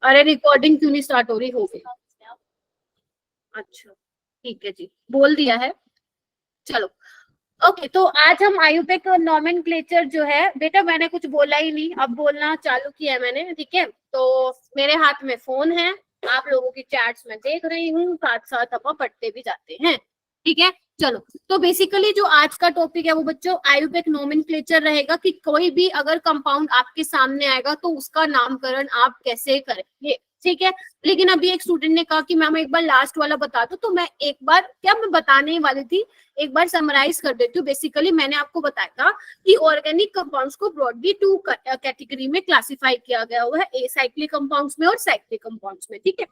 अरे रिकॉर्डिंग क्यों नहीं स्टार्ट हो रही? हो गई। अच्छा ठीक है जी, बोल दिया है। चलो ओके, तो आज हम आयुपेक नॉमेनक्लेचर जो है बेटा, मैंने कुछ बोला ही नहीं, अब बोलना चालू किया है मैंने, ठीक है। तो मेरे हाथ में फोन है, आप लोगों की चैट्स में देख रही हूँ, साथ साथ अपन पढ़ते भी जाते हैं, ठीक है। चलो, तो बेसिकली जो आज का टॉपिक है वो बच्चों आयुपेक नॉमेनक्लेचर रहेगा कि कोई भी अगर कंपाउंड आपके सामने आएगा तो उसका नामकरण आप कैसे करेंगे, ठीक है। लेकिन अभी एक स्टूडेंट ने कहा कि मैम एक बार लास्ट वाला बता दो, तो मैं एक बार, क्या मैं बताने ही वाली थी, एक बार समराइज कर देती हूँ। बेसिकली मैंने आपको बताया था कि ऑर्गेनिक कंपाउंड्स को ब्रॉडली टू कैटेगरी में क्लासिफाई किया गया हुआ है, एसाइक्लिक कंपाउंड्स में और साइक्लिक कंपाउंड्स में, ठीक है।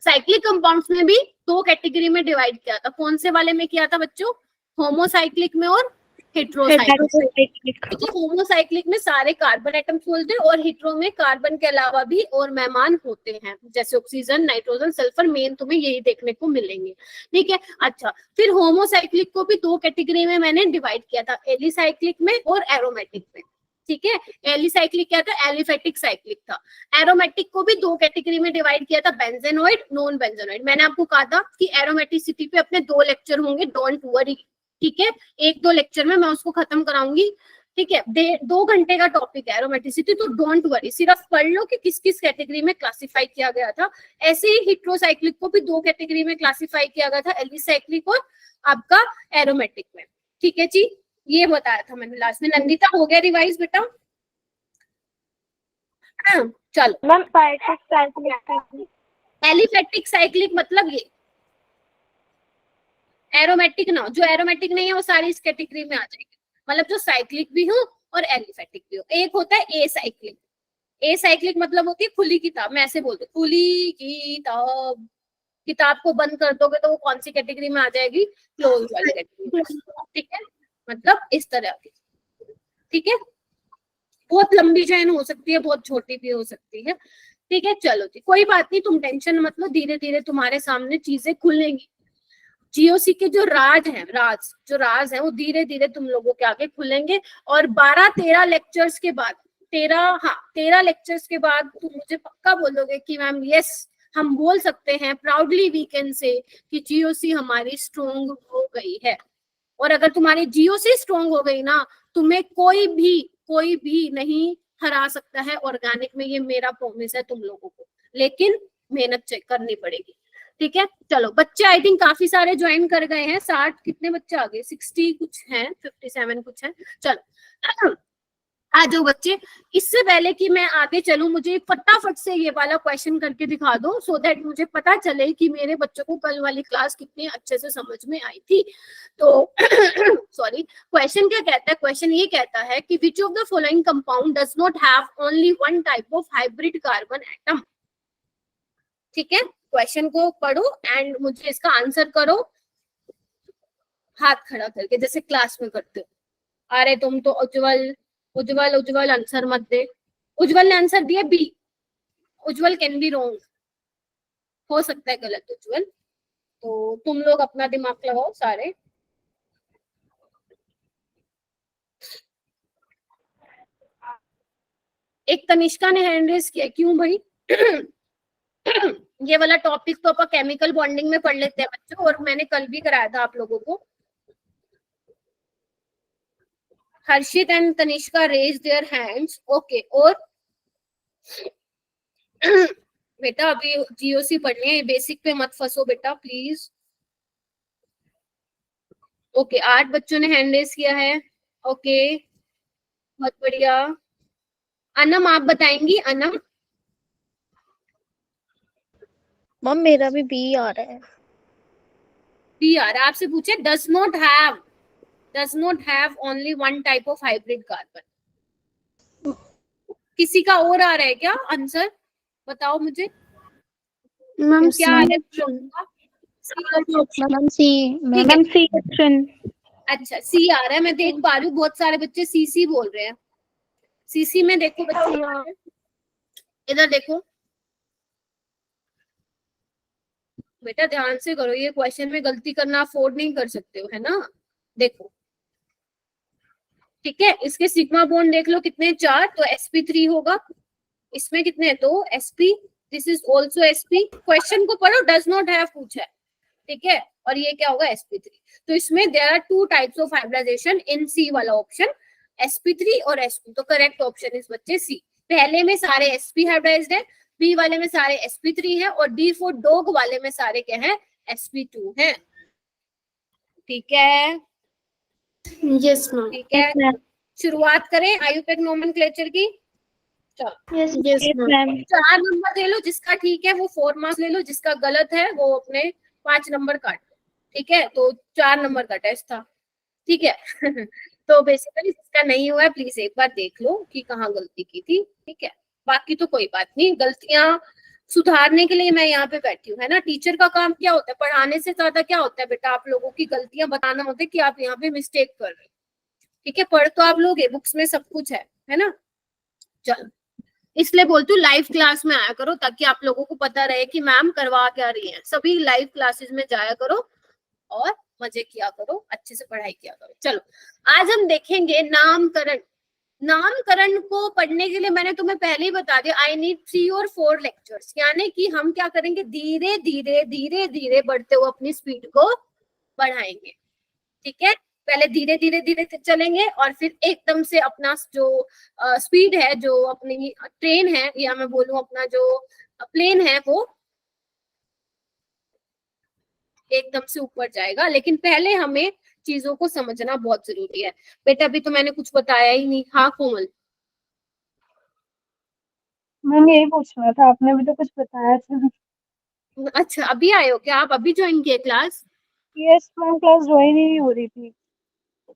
साइक्लिक कंपाउंड्स में भी दो कैटेगरी में डिवाइड किया था, कौन से वाले में किया था बच्चों? होमोसाइक्लिक में और हेट्रोसाइक्लिक। तो होमोसाइक्लिक में सारे कार्बन एटम्स बोलते हैं और हेट्रो में कार्बन के अलावा भी और मेहमान होते हैं, जैसे ऑक्सीजन, नाइट्रोजन, सल्फर, मेन तुम्हें यही देखने को मिलेंगे, ठीक है। अच्छा, फिर होमोसाइक्लिक को भी दो कैटेगरी में मैंने डिवाइड किया था, एलिसाइक्लिक में और एरोमेटिक में, ठीक है। एलिसाइक्लिक क्या था? एलिफेटिक साइक्लिक था। एरोमेटिक को भी दो कैटेगरी में डिवाइड किया था, बेंजेनोइड, नॉन बेंजेनोइड। मैंने आपको कहा था कि एरोमेटिसिटी पे अपने दो लेक्चर होंगे, डोंट वरी, ठीक है। एक दो लेक्चर में मैं उसको खत्म कराऊंगी, ठीक है। 2 घंटे का टॉपिक है एरोमेटिसिटी, तो डोंट वरी, सिर्फ पढ़ लो कि किस किस कैटेगरी में क्लासिफाई किया गया था। ऐसे ही हेट्रोसाइक्लिक को भी दो कैटेगरी में क्लासिफाई किया गया था, एलिसाइक्लिक और आपका एरोमेटिक में, ठीक है जी। ये बताया था मैंने लास्ट में। नंदिता हो गया रिवाइज बेटा? चलो मैम एलिफेटिक साइक्लिक मतलब ये, एरोमेटिक ना, जो एरोमेटिक नहीं है वो सारी इस कैटेगरी में आ जाएगी, मतलब जो साइक्लिक भी हो और एलिफेटिक भी हो। एक होता है ए साइक्लिक, ए साइक्लिक मतलब होती है खुली किताब, मैं ऐसे बोलती हूँ खुली किताब, किताब को बंद कर दोगे तो वो कौन सी कैटेगरी में आ जाएगी? क्लोज वाली कैटेगरी में, ठीक है। मतलब इस तरह की, ठीक है। बहुत लंबी चेन हो सकती है, बहुत छोटी भी हो सकती है, ठीक है। चलो जी, कोई बात नहीं, तुम टेंशन मत लो, धीरे धीरे तुम्हारे सामने चीजें खुलेंगी। जीओसी के जो राज है वो धीरे धीरे तुम लोगों के आगे खुलेंगे। और 12-13 लेक्चर्स के बाद, 13 लेक्चर्स के बाद तुम मुझे पक्का बोलोगे कि मैम यस, हम बोल सकते हैं प्राउडली वी कैन से कि जीओसी हमारी स्ट्रोंग हो गई है। और अगर तुम्हारी जीओसी स्ट्रोंग हो गई ना, तुम्हें कोई भी नहीं हरा सकता है ऑर्गेनिक में, ये मेरा प्रॉमिस है तुम लोगों को, लेकिन मेहनत चेक करनी पड़ेगी, ठीक है। चलो बच्चे आई थिंक काफी सारे ज्वाइन कर गए हैं, 60 कितने बच्चे आ गए, 60 कुछ हैं, 57 कुछ है। चलो आ जाओ बच्चे। इससे पहले कि मैं आगे चलूं, मुझे फटाफट से ये वाला क्वेश्चन करके दिखा दो, सो दैट मुझे पता चले कि मेरे बच्चों को कल वाली क्लास कितनी अच्छे से समझ में आई थी। तो सॉरी, क्वेश्चन क्या कहता है? क्वेश्चन ये कहता है कि which of the following compound does not have only one type of hybrid carbon atom, ठीक है। क्वेश्चन को पढ़ो एंड मुझे इसका आंसर करो हाथ खड़ा करके, जैसे क्लास में करते हो। अरे तुम तो उज्जवल आंसर मत दे। उज्जवल ने आंसर दिया B. Ujjwal can be wrong, हो सकता है गलत उज्जवल, तो तुम लोग अपना दिमाग लगाओ सारे। एक तनिष्का ने हैंड रेज किया, क्यों भाई? ये वाला टॉपिक तो अपन केमिकल बॉन्डिंग में पढ़ लेते हैं बच्चों, और मैंने कल भी कराया था आप लोगों को। Harshit and Tanishka raise their hands, okay. और बेटा अभी जीओसी पढ़नी है, बेसिक पे मत फंसो बेटा प्लीज। ओके 8 बच्चों ने हैंड रेज किया है, ओके बहुत बढ़िया। अनम आप बताएंगी? अनम? मैम मेरा भी बी आ रहा है। बी आ रहा है, आपसे पूछे does not have only one type of hybrid carbon. किसी का और आ रहा है क्या आंसर? बताओ मुझे। मैम क्या आ रहा है? Ma'am C option. अच्छा सी आ रहा है, मैं देख पा रही हूँ बहुत सारे बच्चे सी बोल रहे हैं। सीसी में देखो बच्चे, इधर देखो बेटा, ध्यान से करो, ये क्वेश्चन में गलती करना अफोर्ड नहीं कर सकते हो, है ना। देखो ठीक है, इसके सिग्मा बॉन्ड देख लो कितने, 4, तो sp3 होगा, इसमें कितने हैं? 2 sp, this is also sp। Question को पढ़ो, डज नॉट हैव पूछा है, ठीक है। और ये क्या होगा? sp3। तो इसमें there are 2 types of hybridization in C वाला ऑप्शन, sp3 और sp। तो करेक्ट ऑप्शन इज बच्चे सी। पहले में सारे sp हाइब्रिडाइज्ड है, बी वाले में सारे sp3 है, और डी फॉर डॉग वाले में सारे क्या है? sp2 है, ठीक है। Yes ma'am. ठीक है, शुरुआत करें आयुपेक नोमेनक्लेचर की। चलो, यस मैम। 4 नंबर दे लो, जिसका ठीक है वो 4 मार्क्स ले लो, जिसका गलत है वो अपने 5 नंबर काट, ठीक है। तो 4 नंबर का टेस्ट था, ठीक है। तो बेसिकली जिसका नहीं हुआ है प्लीज एक बार देख लो कि कहाँ गलती की थी, ठीक है। बाकी तो कोई बात नहीं, गलतियां सुधारने के लिए मैं यहाँ पे बैठी हूँ, है ना। टीचर का काम क्या होता है? पढ़ाने से ज्यादा क्या होता है बेटा? आप लोगों की गलतियां बताना होता है कि आप यहाँ पे मिस्टेक कर रहे हो, ठीक है। पढ़ तो आप लोग बुक्स में सब कुछ है ना। चलो, इसलिए बोलती हूँ लाइव क्लास में आया करो, ताकि आप लोगों को पता रहे कि मैम करवा क्या रही है। सभी लाइव क्लासेस में जाया करो और मजे किया करो, अच्छे से पढ़ाई किया करो। चलो, आज हम देखेंगे नामकरण। नामकरण को पढ़ने के लिए मैंने तुम्हें पहले ही बता दिया, आई नीड 3 और 4 लेक्चर्स। यानी कि हम क्या करेंगे? धीरे धीरे धीरे धीरे बढ़ते हुए अपनी स्पीड को बढ़ाएंगे, ठीक है। पहले धीरे धीरे धीरे चलेंगे और फिर एकदम से अपना जो स्पीड है, जो अपनी ट्रेन है, या मैं बोलूं अपना जो प्लेन है, वो एकदम से ऊपर जाएगा। लेकिन पहले हमें चीजों को समझना बहुत जरूरी है। बेटा अभी तो मैंने कुछ बताया ही नहीं। हाँ कोमल? मैम यही पूछना था, आपने अभी तो कुछ बताया था। अच्छा, अभी आए हो क्या आप? अभी ज्वाइन किए class? Yes ma'am, class join ही हो रही थी।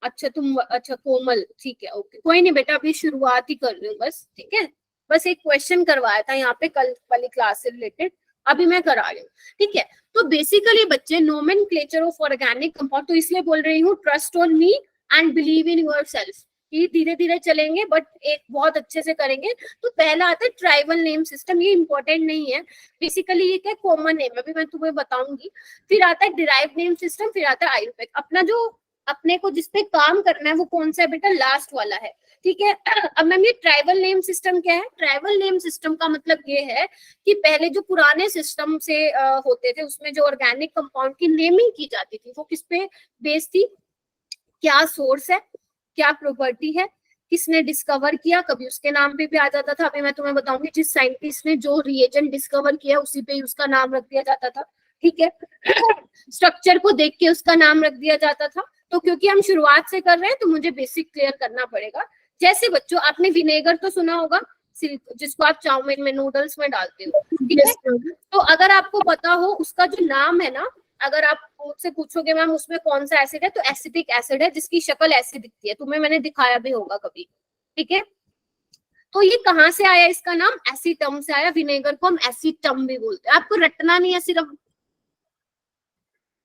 अच्छा तुम, अच्छा कोमल, ठीक है, ओके, कोई नहीं बेटा, अभी शुरुआत ही कर रही हूँ बस, ठीक है। बस एक क्वेश्चन करवाया था यहाँ पे कल वाली क्लास से रिलेटेड, अभी मैं करा रही हूँ, ठीक है। तो बेसिकली बच्चे, नोमेनक्लेचर ऑफ ऑर्गेनिक कंपाउंड, तो इसलिए बोल रही हूँ trust on me and believe in yourself, कि धीरे धीरे चलेंगे बट एक बहुत अच्छे से करेंगे। तो पहला आता है ट्राइबल नेम सिस्टम, ये इंपॉर्टेंट नहीं है बेसिकली, ये क्या कॉमन नेम, अभी मैं तुम्हें बताऊंगी। फिर आता है डिराइव नेम सिस्टम, फिर आता है आयुर्वेद। अपना जो अपने को जिसपे काम करना है वो कौन सा है बेटा? लास्ट वाला है, ठीक है। अब मैम ये ट्राइबल नेम सिस्टम क्या है? ट्राइबल नेम सिस्टम का मतलब ये है कि पहले जो पुराने सिस्टम से होते थे, उसमें जो ऑर्गेनिक कंपाउंड की नेमिंग की जाती थी वो किस पे बेस्ड थी? क्या सोर्स है, क्या प्रॉपर्टी है, किसने डिस्कवर किया, कभी उसके नाम पे भी आ जाता था। अभी मैं तुम्हें बताऊंगी, जिस साइंटिस्ट ने जो रिएजेंट डिस्कवर किया उसी पे उसका नाम रख दिया जाता था, ठीक है। स्ट्रक्चर को देख के उसका नाम रख दिया जाता था। तो क्योंकि हम शुरुआत से कर रहे हैं तो मुझे बेसिक क्लियर करना पड़ेगा। जैसे बच्चों, आपने विनेगर तो सुना होगा, जिसको आप चाउमीन में, नूडल्स में डालते हो, ठीक है। तो अगर आपको पता हो उसका जो नाम है ना, अगर आप मुझसे पूछोगे मैम उसमें कौन सा एसिड है, तो एसिटिक एसिड है, जिसकी शक्ल ऐसी दिखती है, तुम्हें मैंने दिखाया भी होगा कभी, ठीक है। तो ये कहाँ से आया? इसका नाम एसीटम से आया। विनेगर को हम एसीटम भी बोलते हैं, आपको रटना नहीं है सिर्फ,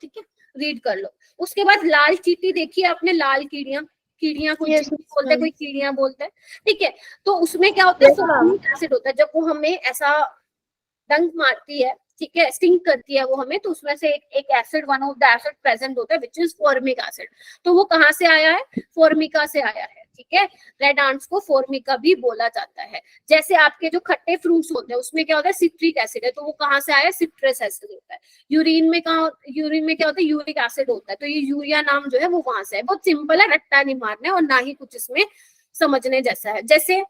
ठीक है, रीड कर लो। उसके बाद लाल चींटी देखिए आपने, लाल कीड़ियां, कीड़ियां कोई बोलते हैं, कोई कीड़ियां बोलते हैं, ठीक है। तो उसमें क्या होता है? फॉर्मिक एसिड होता है। जब वो हमें ऐसा डंक मारती है, ठीक है, स्टिंग करती है वो हमें, तो उसमें से एक acid, one of the acid present होता है विच इज फॉर्मिक एसिड। तो वो कहाँ से आया है? फॉर्मिका से आया है, ठीक है। रेड आंट्स को फॉर्मिका भी बोला जाता है। जैसे आपके जो खट्टे फ्रूट्स होते हैं उसमें क्या होता है? सिट्रिक एसिड है, तो वो कहाँ से आया? सिट्रस एसिड होता है। यूरिन में यूरिन में क्या होता है? यूरिक एसिड होता है। तो ये यूरिया नाम जो है वो वहां से है। बहुत सिंपल है, रट्टा नहीं मारना है और ना ही कुछ इसमें समझने जैसा है। जैसे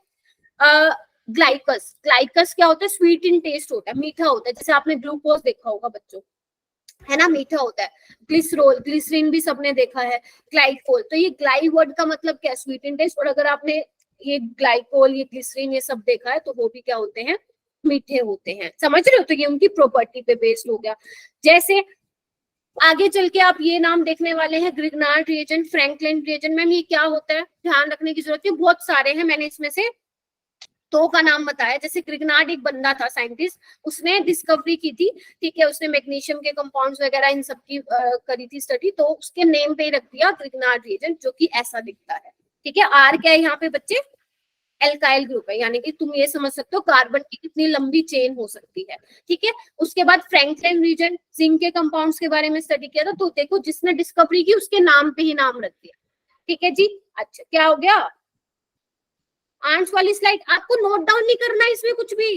ग्लाइकस, ग्लाइकस क्या होता है? स्वीट इन टेस्ट होता है, मीठा होता है। जैसे आपने ग्लूकोज देखा होगा बच्चों, है ना, मीठा होता है। ग्लिसरोल, ग्लिसरीन भी सबने देखा है। ग्लाइकोल, तो ये ग्लाई वर्ड का मतलब क्या है? Sweet in taste. और अगर आपने ये ग्लाइकोल, ये ग्लिसरीन, ये सब देखा है तो वो भी क्या होते हैं? मीठे होते हैं, समझ रहे हो। तो ये उनकी प्रॉपर्टी पे बेस्ड हो गया। जैसे आगे चल के आप ये नाम देखने वाले हैं, Grignard reagent, Franklin reagent. Ma'am ये क्या होता है? ध्यान रखने की जरूरत है, बहुत सारे हैं, मैंने इसमें से 2 का नाम बताया। जैसे ग्रिग्नार्ड एक बंदा था साइंटिस्ट, उसने डिस्कवरी की थी, ठीक है, उसने मैग्नीशियम के कंपाउंड्स वगैरह इन सब की करी थी स्टडी, तो उसके नेम पे ही रख दिया ग्रिग्नार्ड रिएजेंट, जो कि ऐसा दिखता है, ठीक है। आर क्या है यहाँ पे बच्चे? एल्काइल ग्रुप है, यानी कि तुम ये समझ सकते हो कार्बन की कितनी लंबी चेन हो सकती है, ठीक है। उसके बाद फ्रैंकलिन रिएजेंट, जिंक के कंपाउंड्स के बारे में स्टडी किया था, तो देखो जिसने डिस्कवरी की उसके नाम पे ही नाम रख दिया, ठीक है जी। अच्छा क्या हो गया? आंट्स वाली स्लाइड आपको नोट डाउन नहीं करना है इसमें कुछ भी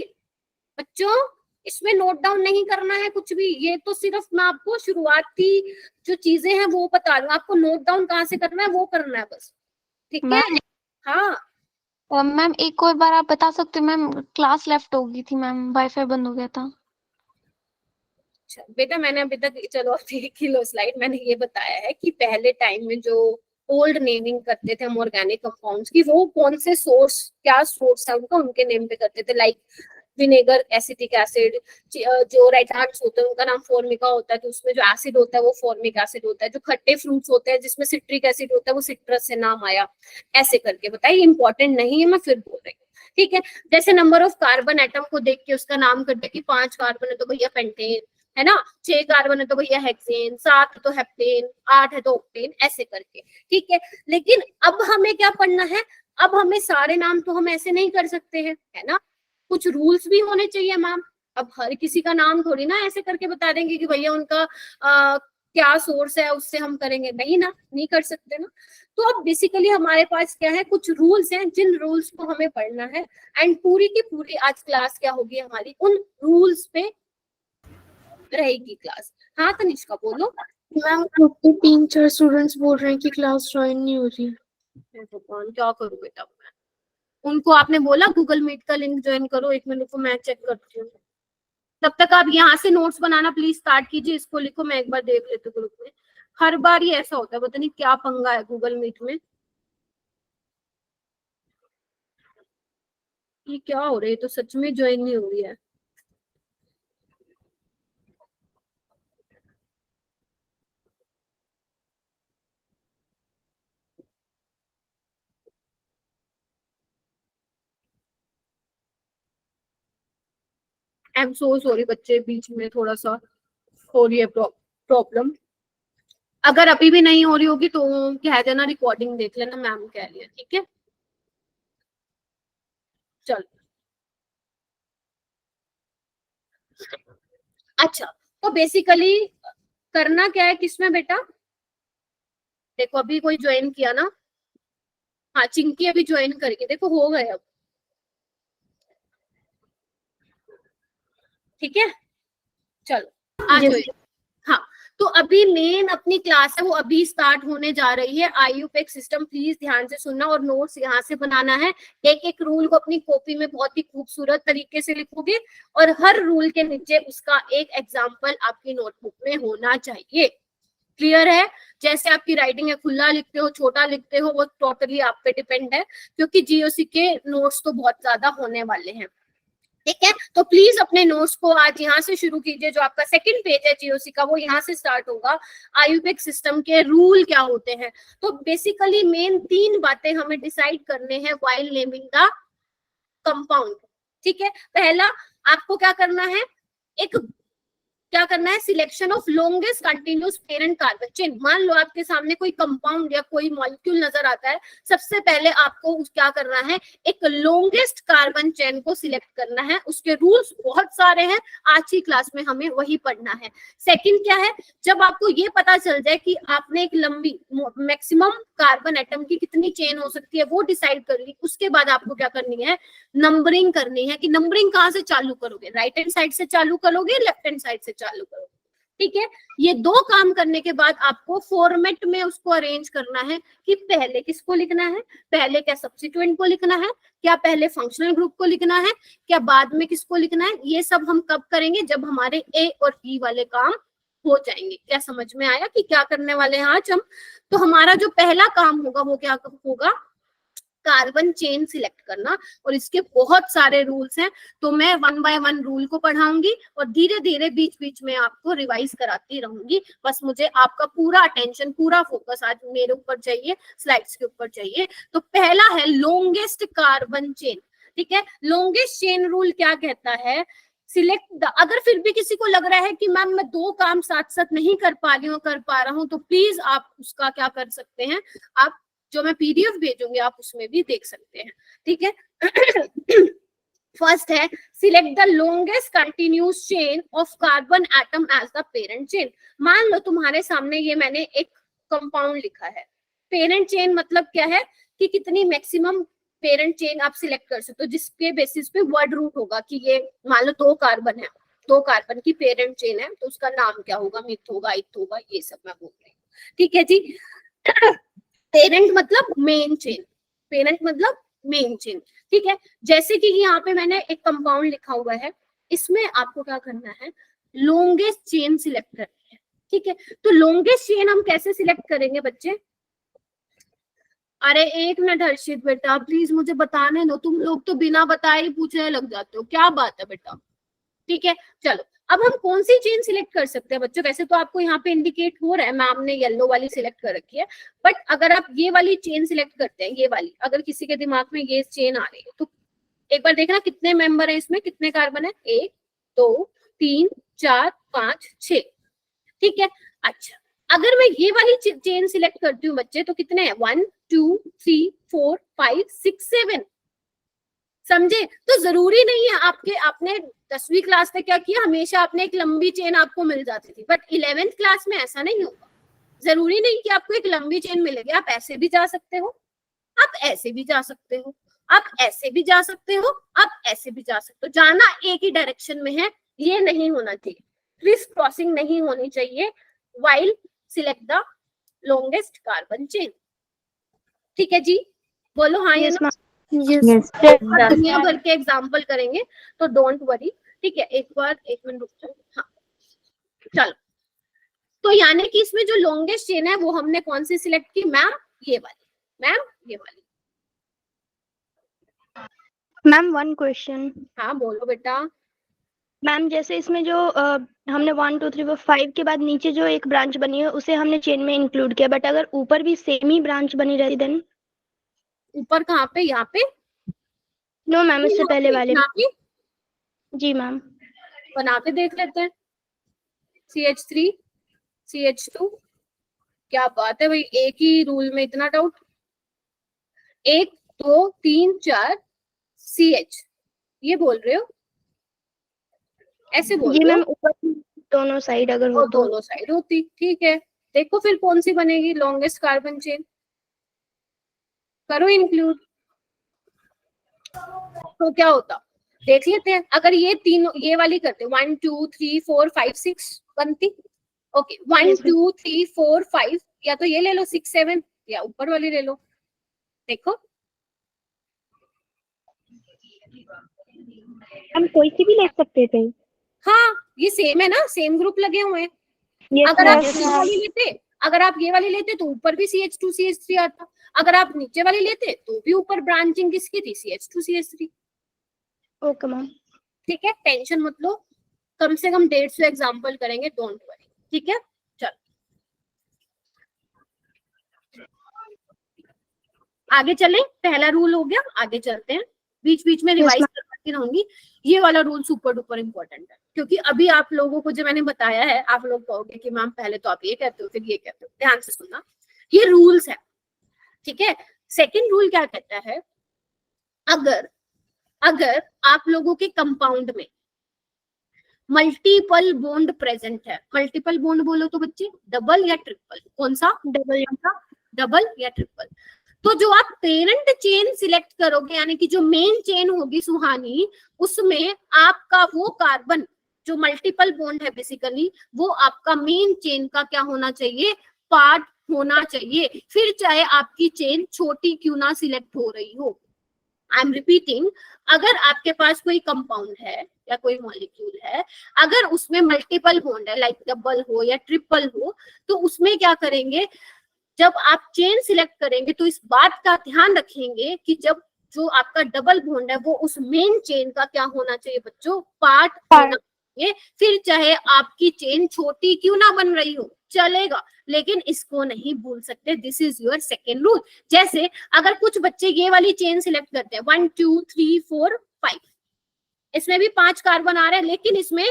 बच्चों, इसमें नोट डाउन नहीं करना है कुछ भी। ये तो सिर्फ मैं आपको शुरुआती जो चीजें हैं वो बता रही हूँ, आपको नोट डाउन कहाँ से करना है वो करना है बस, ठीक है। मैम हाँ मैम एक और बार आप बता सकते हो मैम, क्लास लेफ्ट हो गई थी मैम, वाईफाई बंद हो गया था। अच्छा बेटा, मैंने अभी तक, चलो अब देख ही लो स्लाइड, मैंने ये बताया है कि पहले टाइम में जो ओल्ड नेमिंग करते थे हम ऑर्गेनिक कंपाउंड्स की, वो कौन से सोर्स, क्या सोर्स है उनका, उनके नेम पे करते थे। लाइक विनेगर, एसिटिक एसिड, जो रेटार्ड्स होते हैं उनका नाम फॉर्मिका होता है, तो उसमें जो एसिड होता है वो फॉर्मिक एसिड होता है। जो खट्टे फ्रूट्स होते हैं जिसमें सिट्रिक एसिड होता है वो सिट्रस से नाम आया। ऐसे करके बताइए, इंपॉर्टेंट नहीं है, मैं फिर बोल रही हूँ, ठीक है। जैसे नंबर ऑफ कार्बन एटम को देख के उसका नाम कर दे कि 5 कार्बन है तो भैया पेंटेन, है ना, 6 कार्बन है तो भैया हेक्सेन, 7 है तो हेप्टेन, 8 है तो ऑक्टेन, ऐसे करके, ठीक है। लेकिन अब हमें क्या पढ़ना है, अब हमें सारे नाम तो हम ऐसे नहीं कर सकते हैं, है ना, कुछ रूल्स भी होने चाहिए मैम। अब हर किसी का नाम थोड़ी ना ऐसे करके बता देंगे कि भैया उनका क्या सोर्स है उससे हम करेंगे, नहीं ना, नहीं कर सकते ना। तो अब बेसिकली हमारे पास क्या है, कुछ रूल्स हैं जिन रूल्स को हमें पढ़ना है, एंड पूरी की पूरी आज क्लास क्या होगी हमारी, उन रूल्स पे रहेगी क्लास। हाँ तनिष्का बोलो। मैम ग्रुप के 3-4 स्टूडेंट्स बोल रहे हैं कि क्लास ज्वाइन नहीं हो रही। भगवान क्या करूँ बेटा मैं, उनको आपने बोला गूगल मीट का लिंक ज्वाइन करो, 1 मिनट को मैं चेक करती हूँ। तब तक आप यहाँ से नोट्स बनाना प्लीज स्टार्ट कीजिए, इसको लिखो, मैं एक बार देख लेती हूँ ग्रुप में। हर बार ही ऐसा होता है, पता नहीं क्या पंगा है गूगल मीट में, ये क्या हो रहा है, तो सच में ज्वाइन नहीं हो रही है। आई एम सो सॉरी बच्चे, बीच में थोड़ा सा हो रही है प्रॉब्लम। अगर अभी भी नहीं हो रही होगी तो कह देना, रिकॉर्डिंग देख लेना, मैम कह रही है, ठीक है। चल अच्छा, तो बेसिकली करना क्या है किसमें बेटा, देखो अभी कोई ज्वाइन किया ना, हाँ चिंकी अभी ज्वाइन करके देखो, हो गए अब, ठीक है। चलो आ जाओ। हाँ, तो अभी मेन अपनी क्लास है वो अभी स्टार्ट होने जा रही है। आईयूपैक सिस्टम प्लीज ध्यान से सुनना और नोट्स यहाँ से बनाना है। एक एक रूल को अपनी कॉपी में बहुत ही खूबसूरत तरीके से लिखोगे और हर रूल के नीचे उसका एक एग्जाम्पल आपकी नोटबुक में होना चाहिए। क्लियर है? जैसे आपकी राइटिंग है, खुला लिखते हो, छोटा लिखते हो, वो टोटली आप पे डिपेंड है, क्योंकि जीओसी के नोट्स तो बहुत ज्यादा होने वाले हैं, ठीक है। तो प्लीज अपने नोट्स को आज यहाँ से शुरू कीजिए। जो आपका सेकंड पेज है जीओसी का वो यहाँ से स्टार्ट होगा। आईयूपैक सिस्टम के रूल क्या होते हैं, तो बेसिकली मेन 3 बातें हमें डिसाइड करने हैं व्हाइल नेमिंग द कंपाउंड, ठीक है। पहला, आपको क्या करना है, क्या करना है, selection of longest continuous parent carbon chain. मान लो आपके सामने कोई कंपाउंड या कोई मॉलिक्यूल नजर आता है, सबसे पहले आपको क्या करना है, एक लॉन्गेस्ट कार्बन चेन को सिलेक्ट करना है। उसके रूल्स बहुत सारे हैं, आज की क्लास में हमें वही पढ़ना है। सेकंड क्या है, जब आपको ये पता चल जाए कि आपने एक लंबी मैक्सिमम कार्बन एटम की कितनी चेन हो सकती है वो डिसाइड कर ली, उसके बाद आपको क्या करनी है, नंबरिंग करनी है। कि नंबरिंग कहाँ से चालू करोगे, राइट हैंड साइड से चालू करोगे, लेफ्ट हैंड साइड से चालू करोगे, ठीक है। ये 2 काम करने के बाद आपको फॉर्मेट में उसको अरेंज करना है कि पहले किसको लिखना है, पहले क्या सब्स्टिट्यूएंट को लिखना है, क्या पहले फंक्शनल ग्रुप को लिखना है, क्या बाद में किसको लिखना है। ये सब हम कब करेंगे, जब हमारे ए और बी वाले काम हो जाएंगे। क्या समझ में आया कि क्या करने वाले हैं आज हम। तो हमारा जो पहला काम होगा वो क्या होगा, कार्बन चेन सिलेक्ट करना। और इसके बहुत सारे रूल्स हैं, तो मैं 1 बाय 1 रूल को पढ़ाऊंगी और धीरे धीरे बीच बीच में आपको रिवाइज कराती रहूंगी। बस मुझे आपका पूरा अटेंशन, पूरा फोकस आज मेरे ऊपर चाहिए, स्लाइड्स के ऊपर चाहिए। तो पहला है लॉन्गेस्ट कार्बन चेन, ठीक है। लॉन्गेस्ट चेन रूल क्या कहता है, सिलेक्ट अगर फिर भी किसी को लग रहा है कि मैम मैं 2 काम साथ साथ नहीं कर पा रही हूँ, कर पा रहा हूँ, तो प्लीज आप उसका क्या कर सकते हैं, आप जो मैं पीडीएफ भेजूंगी आप उसमें भी देख सकते हैं, ठीक है। फर्स्ट है, select the longest continuous chain of carbon atom as the parent chain. मान लो तुम्हारे सामने ये मैंने एक कंपाउंड लिखा है, पेरेंट चेन मतलब क्या है कि कितनी मैक्सिमम पेरेंट चेन आप सिलेक्ट कर सकते हो जिसके बेसिस पे वर्ड रूट होगा कि ये मान लो 2 कार्बन है, 2 कार्बन की पेरेंट चेन है, तो उसका नाम क्या होगा, मिथ होगा, इथ होगा, ये सब मैं बोल रही हूँ। ठीक है जी। पेरेंट मतलब मेन चेन, पेरेंट मतलब मेन चेन। ठीक है, जैसे कि यहाँ पे मैंने एक कंपाउंड लिखा हुआ है, इसमें आपको क्या करना है, लॉन्गेस्ट चेन सिलेक्ट करनी है। ठीक है, तो लॉन्गेस्ट चेन हम कैसे सिलेक्ट करेंगे बच्चे? अरे एक मिनट हर्षित बेटा, प्लीज मुझे बताने दो, तुम लोग तो बिना बताए ही पूछने लग जाते हो, क्या बात है बेटा। ठीक है, चलो अब हम कौन सी चेन सिलेक्ट कर सकते हैं बच्चों? वैसे तो आपको यहाँ पे इंडिकेट हो रहा है, मैम ने येलो वाली सिलेक्ट कर रखी है, बट अगर आप ये वाली चेन सिलेक्ट करते हैं, ये वाली, अगर किसी के दिमाग में ये चेन आ रही है तो एक बार देखना कितने मेंबर है इसमें, कितने कार्बन है, 1 2 3 4 5 6। ठीक है, अच्छा अगर मैं ये वाली चेन सिलेक्ट करती हूँ बच्चे, तो कितने हैं, 1 2 3 4 5 6 7। समझे? तो जरूरी नहीं है आपके, आपने 10वीं क्लास में क्या किया, हमेशा आपने एक लंबी चेन आपको मिल जाती थी, बट 11th क्लास में ऐसा नहीं होगा। जरूरी नहीं कि आपको एक लंबी चेन मिलेगी, आप ऐसे भी जा सकते हो, आप ऐसे भी जा सकते हो, आप ऐसे भी जा सकते हो, आप ऐसे भी जा सकते हो। जाना एक ही डायरेक्शन में है, ये नहीं होना चाहिए, क्रिस क्रॉसिंग नहीं होनी चाहिए while select the longest carbon chain। ठीक है जी, बोलो हाँ या ना। Yes. दुनिया भर के एग्जाम्पल करेंगे तो डोंट वरी। ठीक है, एक मिनट रुक जाओ। हाँ चलो, तो यानी कि इसमें जो लॉन्गेस्ट चेन है वो हमने कौन सी सिलेक्ट की, मैम ये वाली, मैम ये वाली। Ma'am 1 question. हाँ बोलो बेटा। मैम जैसे इसमें जो हमने 1 2 3 4 5 के बाद नीचे जो एक ब्रांच बनी है उसे हमने चेन में इंक्लूड किया, बट अगर ऊपर भी सेम ही ब्रांच बनी रहती देन? ऊपर कहाँ पे, यहाँ पे? नो मैम, इससे पहले वाले। यहाँ पे जी मैम। बना के देख लेते हैं, CH3 CH2। क्या बात है भाई, एक ही रूल में इतना डाउट। 1 2 3 4 CH, ये बोल रहे हो, ऐसे बोल जी रहे मैम, हो? ऊपर दोनों साइड अगर हो और तो। दोनों साइड होती, ठीक है। देखो फिर कौन सी बनेगी लॉन्गेस्ट कार्बन चेन, करो इंक्लूड, तो क्या होता देख लेते हैं। अगर ये तीनों, ये वाली करते 1 2 3 4 5 6 बनती। Okay 1 Yes, ma'am. 2 3 4 5, या तो ये ले लो 6 7, या ऊपर वाली ले लो। देखो हम कोई सी भी ले सकते थे। हाँ, ये सेम है ना, सेम ग्रुप लगे हुए हैं। Yes, अगर ma'am. आप Yes, ये ma'am. वाली लेते, अगर आप ये वाली लेते तो ऊपर भी CH2 CH3 आता। अगर आप नीचे वाली लेते तो भी ऊपर ब्रांचिंग किसकी थी, CH2 CH3। Okay ma'am. ठीक है, टेंशन मत लो, कम से कम 150 एग्जाम्पल करेंगे, डोंट वरी। ठीक है, चलो आगे चलें। पहला रूल हो गया, आगे चलते हैं। बीच बीच में रिवाइज करती रहूंगी, ये वाला रूल सुपर डुपर इंपॉर्टेंट है, क्योंकि अभी आप लोगों को जो मैंने बताया है, आप लोग कहोगे कि मैम पहले तो आप ये कहते हो फिर ये कहते हो। ध्यान से सुनना, ये रूल्स है। ठीक है, सेकंड रूल क्या कहता है, अगर आप लोगों के कंपाउंड में मल्टीपल बॉन्ड प्रेजेंट है, मल्टीपल बॉन्ड बोलो तो बच्चे डबल या ट्रिपल, कौन सा, डबल या ट्रिपल। तो जो आप पेरेंट चेन सिलेक्ट करोगे, यानी कि जो मेन चेन होगी सुहानी, उसमें आपका वो कार्बन जो मल्टीपल बॉन्ड है बेसिकली, वो आपका मेन चेन का क्या होना चाहिए, पार्ट होना चाहिए, फिर चाहे आपकी चेन छोटी क्यों ना सिलेक्ट हो रही हो। आई एम रिपीटिंग, अगर आपके पास कोई कंपाउंड है या कोई मॉलिक्यूल है, अगर उसमें मल्टीपल बॉन्ड है, लाइक डबल हो या ट्रिपल हो, तो उसमें क्या करेंगे, जब आप चेन सिलेक्ट करेंगे तो इस बात का ध्यान रखेंगे कि जब जो आपका डबल बॉन्ड है वो उस मेन चेन का क्या होना चाहिए बच्चों, पार्ट होना चाहिए। फिर चाहे आपकी चेन छोटी क्यों ना बन रही हो, चलेगा, लेकिन इसको नहीं भूल सकते। This is your second rule. जैसे अगर कुछ बच्चे ये वाली चेन सिलेक्ट करते हैं 1 2 3 4 5, इसमें भी 5 कार्बन आ रहे हैं, लेकिन इसमें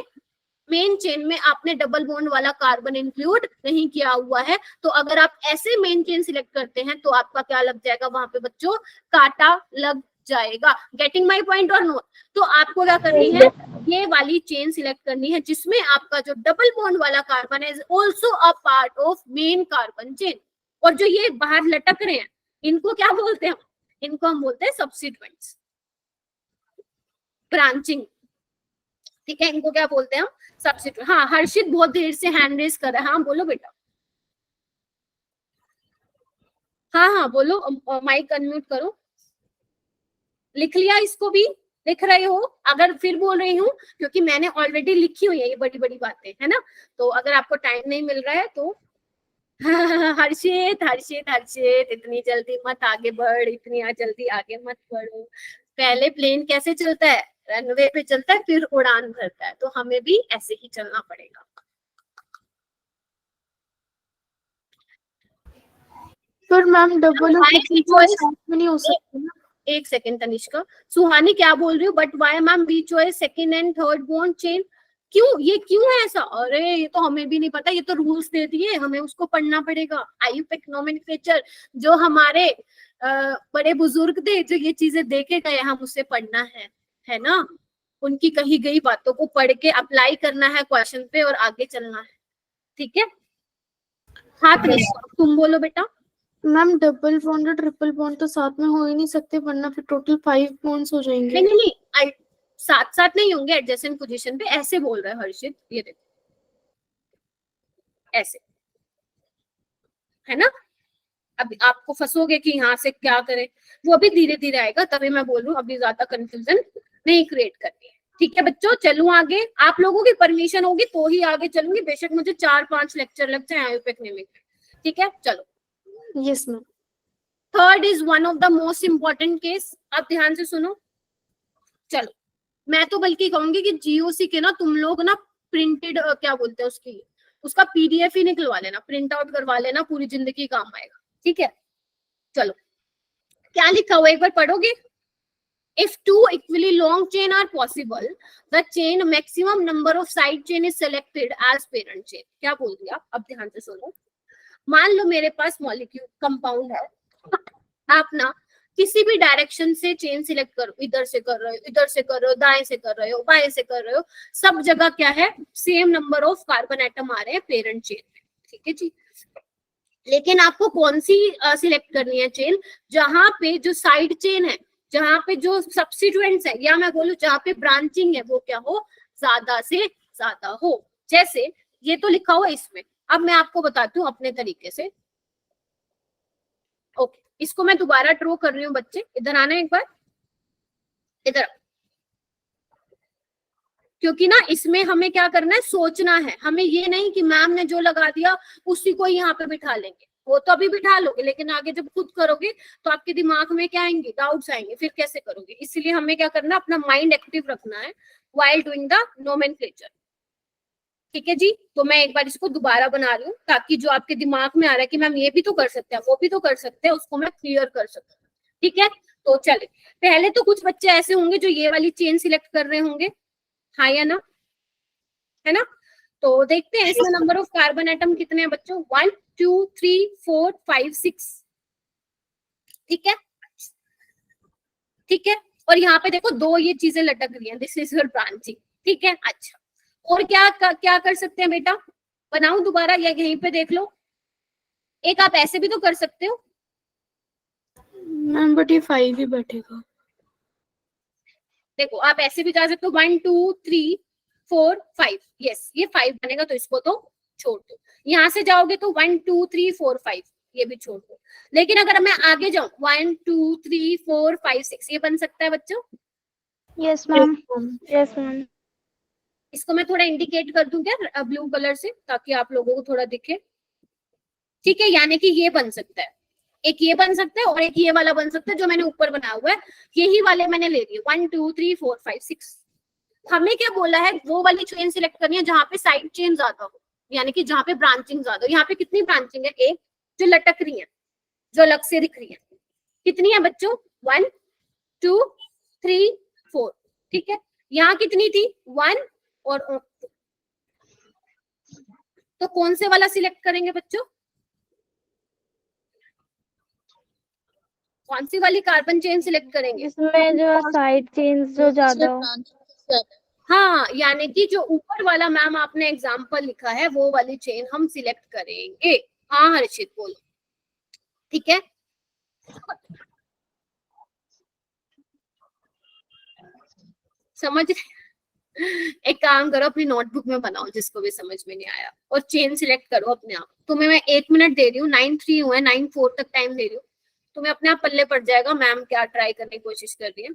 मेन चेन में आपने डबल बॉन्ड वाला कार्बन इंक्लूड नहीं किया हुआ है, तो अगर आप ऐसे मेन चेन सिलेक्ट करते हैं तो आपका क्या लग जाएगा वहां पे बच्चों, कांटा लग जाएगा। गेटिंग माय पॉइंट और नोट? तो आपको क्या करनी है, ये वाली चेन सिलेक्ट करनी है जिसमें आपका जो डबल बॉन्ड वाला कार्बन है also a part of main carbon chain. और जो ये बाहर लटक रहे हैं इनको क्या बोलते हैं, इनको हम बोलते हैं सब्सिट्यूएंट्स, ब्रांचिंग, ठीक है, इनको क्या बोलते हैं हम, सब्सिट्यूएंट। हाँ हर्षित बहुत देर से हैंड रेज कर रहा है, हाँ बोलो बेटा, हाँ हाँ बोलो, माइक अनम्यूट करो। लिख लिया इसको भी, लिख रहे हो? अगर फिर बोल रही हूँ क्योंकि मैंने ऑलरेडी लिखी हुई है ये बड़ी बड़ी बातें, है ना, तो अगर आपको टाइम नहीं मिल रहा है तो हर्षित हर्षित हर्षित इतनी जल्दी मत आगे बढ़, इतनी जल्दी आगे मत बढ़ो। पहले प्लेन कैसे चलता है, रनवे पे चलता है, फिर उड़ान भरता है, तो हमें भी ऐसे ही चलना पड़ेगा। पर मैम डबल और ट्रिपल बॉन्ड साथ में नहीं हो सकते ना। एक सेकेंड तनिष्का, सुहानी क्या बोल रही हो, but why ma'am B choice second and third bond chain, क्यों, ये क्यों है ऐसा? अरे ये तो हमें भी नहीं पता, ये तो रूल्स दे दिए, हमें उसको पढ़ना पड़ेगा। आयुपेक नोमेनक्लेचर जो हमारे बड़े बुजुर्ग थे जो ये चीजें देके गए, हम उसे पढ़ना है ना, उनकी कही गई बातों को पढ़ के अप्लाई करना है क्वेश्चन पे और आगे चलना है, ठीक है। हाँ तनिष्का तुम बोलो बेटा। मैम डबल बॉन्ड और ट्रिपल बॉन्ड तो साथ में हो ही नहीं सकते, वरना फिर टोटल 5 बॉन्ड्स हो जाएंगे। नहीं साथ साथ नहीं होंगे, एडजेसेंट पोजीशन पे, ऐसे बोल रहा है हर्षित, ये देखो ऐसे, है ना। अब आपको फंसोगे कि यहाँ से क्या करें, वो अभी धीरे धीरे आएगा, तभी मैं बोल रही हूँ अभी ज्यादा कंफ्यूजन नहीं क्रिएट करनी है, ठीक है बच्चों। चलूं आगे, आप लोगों की परमिशन होगी तो ही आगे चलूंगी, बेशक मुझे 4-5 लेक्चर लग जाए आयुपेक नेमिक, ठीक है। चलो yes ma'am. Third is one of the most important case, आप ध्यान से सुनो। चलो मैं तो बल्कि कहूंगी कि जीओसी के ना तुम लोग ना प्रिंटेड क्या बोलते हैं उसका पीडीएफ ही निकलवा लेना, प्रिंट आउट करवा लेना, पूरी जिंदगी काम आएगा, ठीक है। चलो क्या लिखा हुआ एक बार पढ़ोगे। If two equally long chain are possible, the chain maximum number of side chain is selected as parent chain. क्या बोल दिया, अब ध्यान से सुनो। मान लो मेरे पास मॉलिक्यूल कंपाउंड है, आप ना किसी भी डायरेक्शन से चेन सिलेक्ट करो, इधर से कर रहे हो, इधर से कर रहे हो, दाएं से कर रहे हो, बाएं से कर रहे हो, सब जगह क्या है, same number of carbon atom आ रहे हैं पेरेंट चेन में, ठीक है जी। लेकिन आपको कौन सी सिलेक्ट करनी है चेन, जहां पे जो साइड चेन है, जहां पे जो सब्स्टिट्यूएंट्स है, या मैं बोलूं जहां पे ब्रांचिंग है, वो क्या हो, ज्यादा से ज्यादा हो। जैसे ये तो लिखा हुआ इसमें, अब मैं आपको बताती हूँ अपने तरीके से। ओके इसको मैं दोबारा ड्रॉ कर रही हूँ, बच्चे इधर आना एक बार, इधर, क्योंकि ना इसमें हमें क्या करना है, सोचना है, हमें ये नहीं कि मैम ने जो लगा दिया उसी को यहाँ पे बिठा लेंगे, वो तो अभी बिठा लोगे, लेकिन आगे जब खुद करोगे तो आपके दिमाग में क्या आएंगे, डाउट्स आएंगे, फिर कैसे करोगे। इसलिए हमें क्या करना है, अपना माइंड एक्टिव रखना है व्हाइल डूइंग द नोमेनक्लेचर, ठीक है जी। तो मैं एक बार इसको दोबारा बना रही हूँ ताकि जो आपके दिमाग में आ रहा है कि मैम ये भी तो कर सकते हैं, वो भी तो कर सकते हैं, उसको मैं क्लियर कर सकूं, ठीक है। तो चले, पहले तो कुछ बच्चे ऐसे होंगे जो ये वाली चेन सिलेक्ट कर रहे होंगे, हाँ या ना, है ना। तो देखते हैं इसमें नंबर ऑफ कार्बन एटम कितने हैं बच्चों, 1 2 3 4 5 6, ठीक है, ठीक है। और यहाँ पे देखो दो ये चीजें लटक रही हैं, दिस इज योर ब्रांचिंग, ठीक है। अच्छा और क्या कर सकते हैं बेटा, बनाऊं दोबारा या यहीं पे देख लो, एक आप ऐसे भी तो कर सकते हो मैम, बट ये 5 ही बैठेगा। देखो आप ऐसे भी जा सकते हो, 1 2 3 4 5, यस ये 5 बनेगा, तो इसको तो छोड़ दो। यहाँ से जाओगे तो 1 2 3 4 5, ये भी छोड़ दो। लेकिन अगर मैं आगे जाऊं 1 2 3 4 5 6, ये बन सकता है बच्चों। Yes ma'am, yes ma'am. इसको मैं थोड़ा इंडिकेट कर दूं क्या ब्लू कलर से, ताकि आप लोगों को थोड़ा दिखे, ठीक है। यानी कि ये बन सकता है, एक ये बन सकता है और एक ये वाला बन सकता है जो मैंने ऊपर बनाया हुआ है, यही वाले मैंने ले लिए 1 2 3 4 5 6। हमें क्या बोला है, वो वाली चेन सिलेक्ट करनी है जहां पे साइड चेन ज्यादा हो, यानी कि जहां पे ब्रांचिंग ज्यादा हो। यहाँ पे कितनी ब्रांचिंग है, एक जो लटक रही है, जो अलग से दिख रही है, कितनी है बच्चों, 1 2 3 4, ठीक है। यहाँ कितनी थी, 1 और तो कौन से वाला सिलेक्ट करेंगे बच्चों, कौन सी वाली कार्बन चेन सिलेक्ट करेंगे, इसमें जो साइड चेन्स जो ज्यादा हो। हाँ यानी कि जो ऊपर वाला मैम आपने एग्जाम्पल लिखा है वो वाली चेन हम सिलेक्ट करेंगे। हाँ हर्षित बोलो, ठीक है। समझ एक काम करो, अपनी नोटबुक में बनाओ जिसको भी समझ में नहीं आया, और चेन सिलेक्ट करो अपने आप। तुम्हें मैं 1 मिनट दे रही हूँ, 9:03 हुआ है, 9:04 तक टाइम दे रही हूँ, तुम्हें अपने आप पल्ले पड़ जाएगा मैम क्या ट्राई करने की कोशिश कर रही है।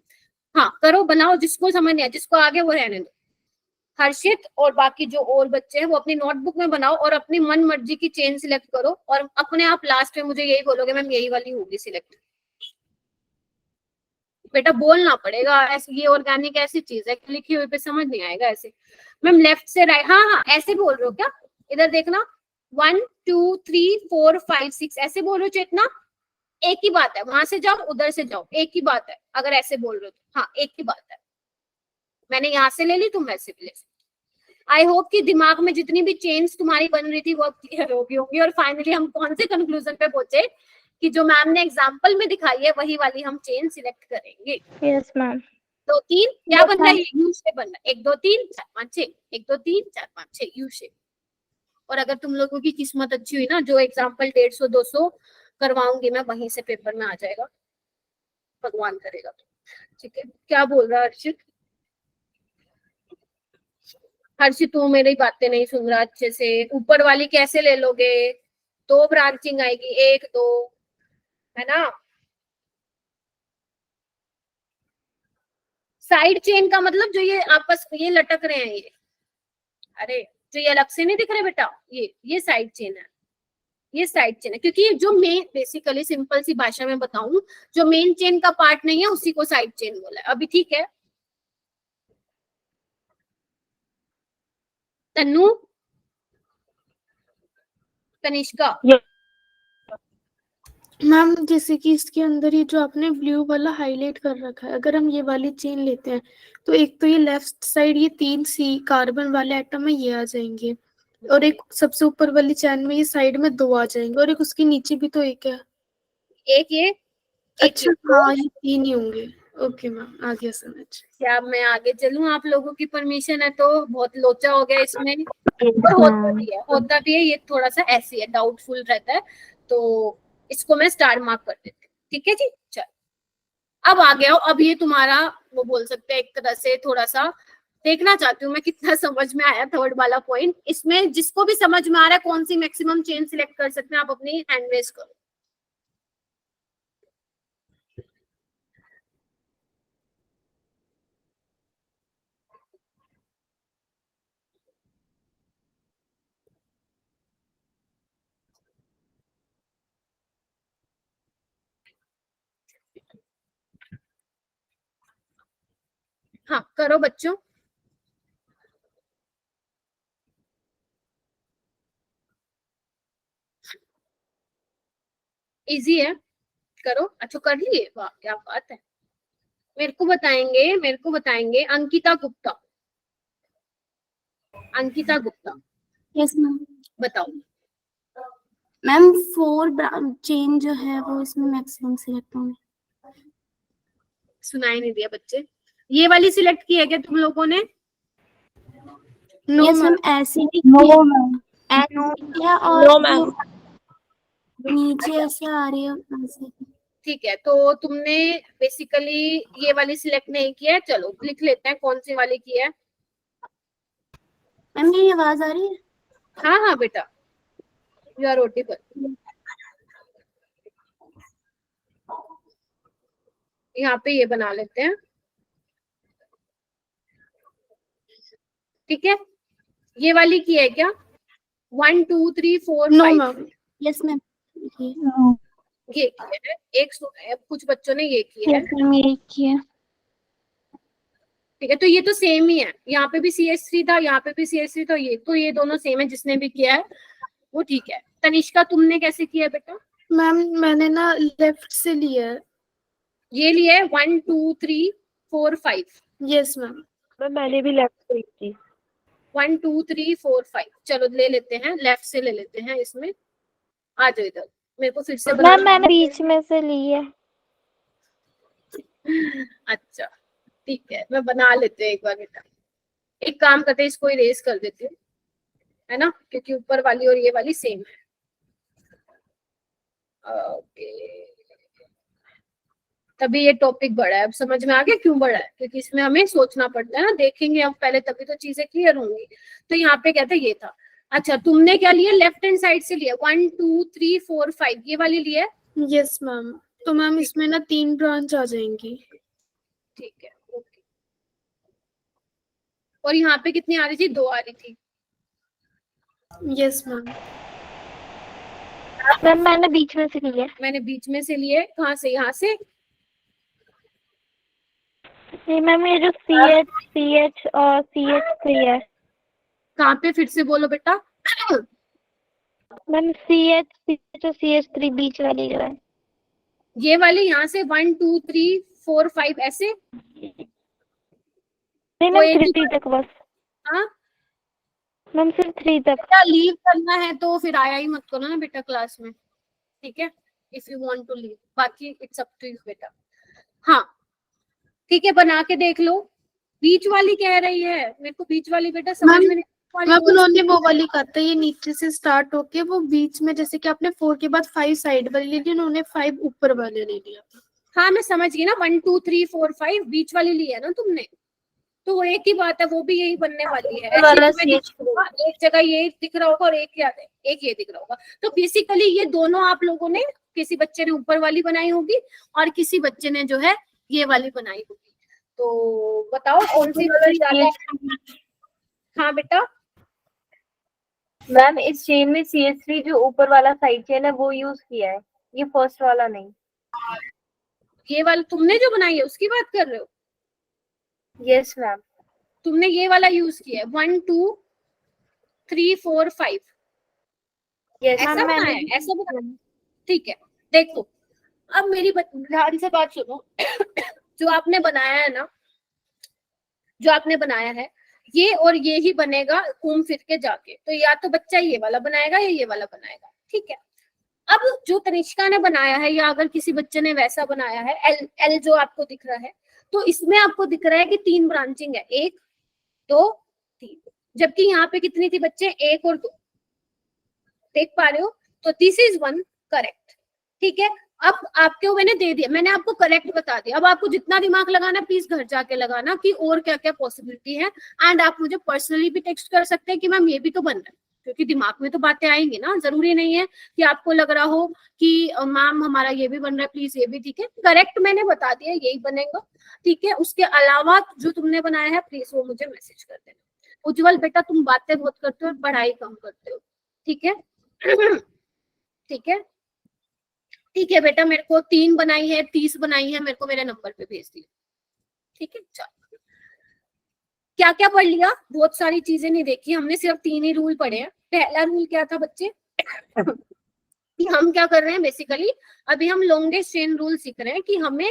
हाँ करो, बनाओ, जिसको समझ नहीं आया, जिसको आगे वो रहने दो। हर्षित और बाकी जो और बच्चे हैं वो अपनी नोटबुक में बनाओ और अपनी मन मर्जी की चेन सिलेक्ट करो, और अपने आप लास्ट में मुझे यही बोलोगे मैम यही वाली होगी सिलेक्ट। बेटा बोलना पड़ेगा, ऐसे ये ऑर्गेनिक ऐसी चीज है लिखी हुई पे समझ नहीं आएगा ऐसे। मैम लेफ्ट से राइट, हाँ हाँ ऐसे बोल रहे हो क्या, इधर देखना 1 2 3 4 5 6 ऐसे बोल रहे हो चेतना, एक ही बात है, वहां से जाओ उधर से जाओ, एक ही बात है अगर ऐसे बोल रहे हो तो, हाँ एक ही बात है। मैंने यहाँ से ले ली, तुम वैसे भी ले सकते। आई होप कि दिमाग में जितनी भी चेंज तुम्हारी बन रही थी वो अब क्लियर हो गई होंगी, और फाइनली हम कौन से कंक्लूजन पे पहुंचे कि जो मैम ने एग्जांपल में दिखाई है वही वाली हम चेन सिलेक्ट करेंगे। Yes ma'am. 2 3 क्या बन रहा है, यू शेप बन रहा है, 1 2 3 4 5 6, 1 2 3 4 5 6 यू शेप। और अगर तुम लोगों की किस्मत अच्छी हुई ना, जो एग्जांपल 150 200 करवाऊंगी मैं वहीं से पेपर में आ जाएगा, भगवान करेगा तो। ठीक है, क्या बोल रहा है हर्षित? हर्षित तू मेरी बातें नहीं सुन रहा अच्छे से, ऊपर वाली कैसे ले लोगे, 2 ब्रांचिंग आएगी, 1 2 है ना। साइड चेन का मतलब जो ये आपस ये लटक रहे हैं ये, अरे जो ये अलग से नहीं दिख रहे बेटा, ये साइड चेन है, ये साइड चेन है, क्योंकि जो मेन बेसिकली सिंपल सी भाषा में बताऊं, जो मेन चेन का पार्ट नहीं है उसी को साइड चेन बोला है अभी। ठीक है तन्नू, तनिष्का, मैम जैसे कि इसके अंदर ही जो आपने ब्लू वाला हाईलाइट कर रखा है, अगर हम ये वाली चेन लेते हैं तो एक तो ये लेफ्ट साइड ये 3 सी कार्बन वाले एटम है ये आ जाएंगे, और एक सबसे ऊपर वाली चेन में ये साइड में 2 आ जाएंगे, और एक उसके नीचे भी तो एक है। एक ये एक अच्छा हाँ ये 3 ही होंगे। ओके मैम आ गया समझ। क्या मैं आगे चलूं, आप लोगों की परमिशन है तो, बहुत लोचा हो गया इसमें, और होता भी है ये थोड़ा सा ऐसी है, डाउटफुल रहता है, तो इसको मैं स्टार मार्क कर देती हूँ। ठीक है जी, चल अब आ गया हो, अब ये तुम्हारा वो बोल सकते हैं एक तरह से, थोड़ा सा देखना चाहती हूँ मैं कितना समझ में आया थर्ड वाला पॉइंट। इसमें जिसको भी समझ में आ रहा है कौन सी मैक्सिमम चेन सिलेक्ट कर सकते हैं, आप अपनी हैंड रेज करो। हाँ करो बच्चों, इजी है, करो। अच्छा कर लिए, वाह क्या बात है। मेरे को बताएंगे अंकिता गुप्ता, अंकिता गुप्ता यस मैम। बताओ। मैम 4 चेन जो है वो इसमें मैक्सिमम सिलेक्ट होंगे। सुनाई नहीं दिया बच्चे, ये वाली सिलेक्ट की है क्या तुम लोगों ने? No yes ma'am ma'am. ऐसे नो मैम। है और नो मैम। नीचे ऐसे आ रही है ऐसे। ठीक है, तो तुमने बेसिकली ये वाली सिलेक्ट नहीं किया है, चलो लिख लेते हैं कौन सी वाली की है। मैम मेरी आवाज आ रही है? हाँ हाँ बेटा, यू आर ऑडिबल। यहाँ पे ये बना लेते हैं, ठीक है। ये वाली की है क्या, 1 2 3 4 नो 5? मैम। Yes ma'am. ये की है एक, कुछ बच्चों ने ये की है, यस मैम यही की है। ठीक है। तो ये तो सेम ही है, यहाँ पे भी CH3 था, यहाँ पे भी CH3 था, ये दोनों सेम है, जिसने भी किया है वो ठीक है। तनिष्का तुमने कैसे किया है बेटा? मैम मैंने ना लेफ्ट से लिया है। ये लिए 1 2 3 4 5। Yes ma'am. मैंने भी लेफ्ट से की। 1 2 3 4 5, चलो ले लेते हैं, लेफ्ट से ले लेते हैं इसमें। आ जाओ इधर, मेरे को फिर से बना। मैम मैंने बीच में से ली है। अच्छा ठीक है, मैं बना लेते हैं एक बार बेटा। एक काम करते हैं, इसको इरेज कर देते हैं, है ना, क्योंकि ऊपर वाली और ये वाली सेम है। ओके तभी ये टॉपिक बड़ा है। अब समझ में आ गया क्यों बड़ा है, क्योंकि इसमें हमें सोचना पड़ता है ना, देखेंगे हम पहले तभी तो चीजें क्लियर होंगी। तो यहाँ पे कहते हैं ये था। अच्छा तुमने क्या लिया, लेफ्ट हैंड साइड से लिया 1 2 3 4 5 ये वाली लिया है? Yes ma'am. तो मैम इसमें ना 3 ब्रांच आ जाएंगी। ठीक है ओके। और यहाँ पे कितनी आ रही थी, 2 आ रही थी। Yes ma'am. मैम मैंने बीच में से लिया। मैंने बीच में से लिए, कहाँ से, यहाँ से? नहीं मैम ये जो CH और CH3 है। कहाँ पे, फिर से बोलो बेटा। मैम CH और CH3 बीच वाली जो है। ये वाली यहाँ से 1 2 3 4 5 ऐसे। नहीं वो एक मैम ही 3 तक बस। हाँ मैम सिर्फ 3 तक। बेटा लीव करना है तो फिर आया ही मत करो ना बेटा क्लास में, ठीक है? If you want to leave, बाकी इट्स अप टू यू बेटा। हाँ ठीक है, बना के देख लो। बीच वाली कह रही है, मेरे को बीच वाली बेटा समझ मैम, में नहीं वाली मैम कौन सी? उन्होंने वो वाली करता है, ये नीचे से स्टार्ट होके वो बीच में, जैसे कि आपने 4 के बाद 5 साइड वाली ली थी, उन्होंने 5 ऊपर वाले ले लिया। हाँ मैं समझ गई ना, 1 2 3 4 5 बीच वाली ली है ना तुमने, तो वो एक ही बात है, वो भी यही बनने वाली है। ऐसे वाला तुम्हें दिख होगा, एक जगह ये दिख रहा होगा और एक याद है, एक ये दिख रहा होगा। तो बेसिकली ये दोनों आप लोगों ने, किसी बच्चे ने ऊपर वाली बनाई होगी और किसी बच्चे ने जो है ये वाली बनाई होगी। तो बताओ कौन सी वाली ज्यादा? हाँ बेटा मैम इस चेन में CH3 जो ऊपर वाला साइड चेन है वो यूज किया है, ये फर्स्ट वाला नहीं। ये वाला तुमने जो बनाई है उसकी बात कर रहे हो? Yes ma'am. तुमने ये वाला यूज किया है 1 2 3 4 5 यस ऐसा बनाया है, ऐसा बनाया। ठीक है देखो, अब मेरी ध्यान से बात सुनो। जो आपने बनाया है ना, जो आपने बनाया है ये और ये ही बनेगा घूम फिर के जाके, तो या तो बच्चा ये वाला बनाएगा या ये वाला बनाएगा, ठीक है? अब जो तनिष्का ने बनाया है या अगर किसी बच्चे ने वैसा बनाया है, एल एल जो आपको दिख रहा है, तो इसमें आपको दिख रहा है कि 3 ब्रांचिंग है, 1 2 3, जबकि यहाँ पे कितनी थी बच्चे, 1 और 2, देख पा रहे हो? तो दिस इज 1 करेक्ट, ठीक है? अब आपको मैंने दे दिया, मैंने आपको करेक्ट बता दिया। अब आपको जितना दिमाग लगाना प्लीज घर जाके लगाना कि और क्या क्या पॉसिबिलिटी है। एंड आप मुझे पर्सनली भी टेक्स्ट कर सकते हैं कि मैम ये भी तो बन रहा है, क्योंकि दिमाग में तो बातें आएंगी ना। जरूरी नहीं है कि आपको लग रहा हो कि मैम हमारा ये भी बन रहा है, प्लीज ये भी, ठीक है? करेक्ट मैंने बता दिया, यही बनेगा, ठीक है? उसके अलावा जो तुमने बनाया है प्लीज वो मुझे मैसेज कर देना। उज्जवल बेटा तुम बातें बहुत करते हो, पढ़ाई कम करते हो, ठीक है? ठीक है, ठीक है बेटा, मेरे को 3 बनाई है, 30 बनाई है, मेरे को मेरे नंबर पे भेज दिया, ठीक है? चलो क्या क्या पढ़ लिया, बहुत सारी चीजें नहीं देखी हमने, सिर्फ 3 ही रूल पढ़े हैं। पहला रूल क्या था बच्चे? कि हम क्या कर रहे हैं बेसिकली, अभी हम लॉन्गेस्ट चेन रूल सीख रहे हैं कि हमें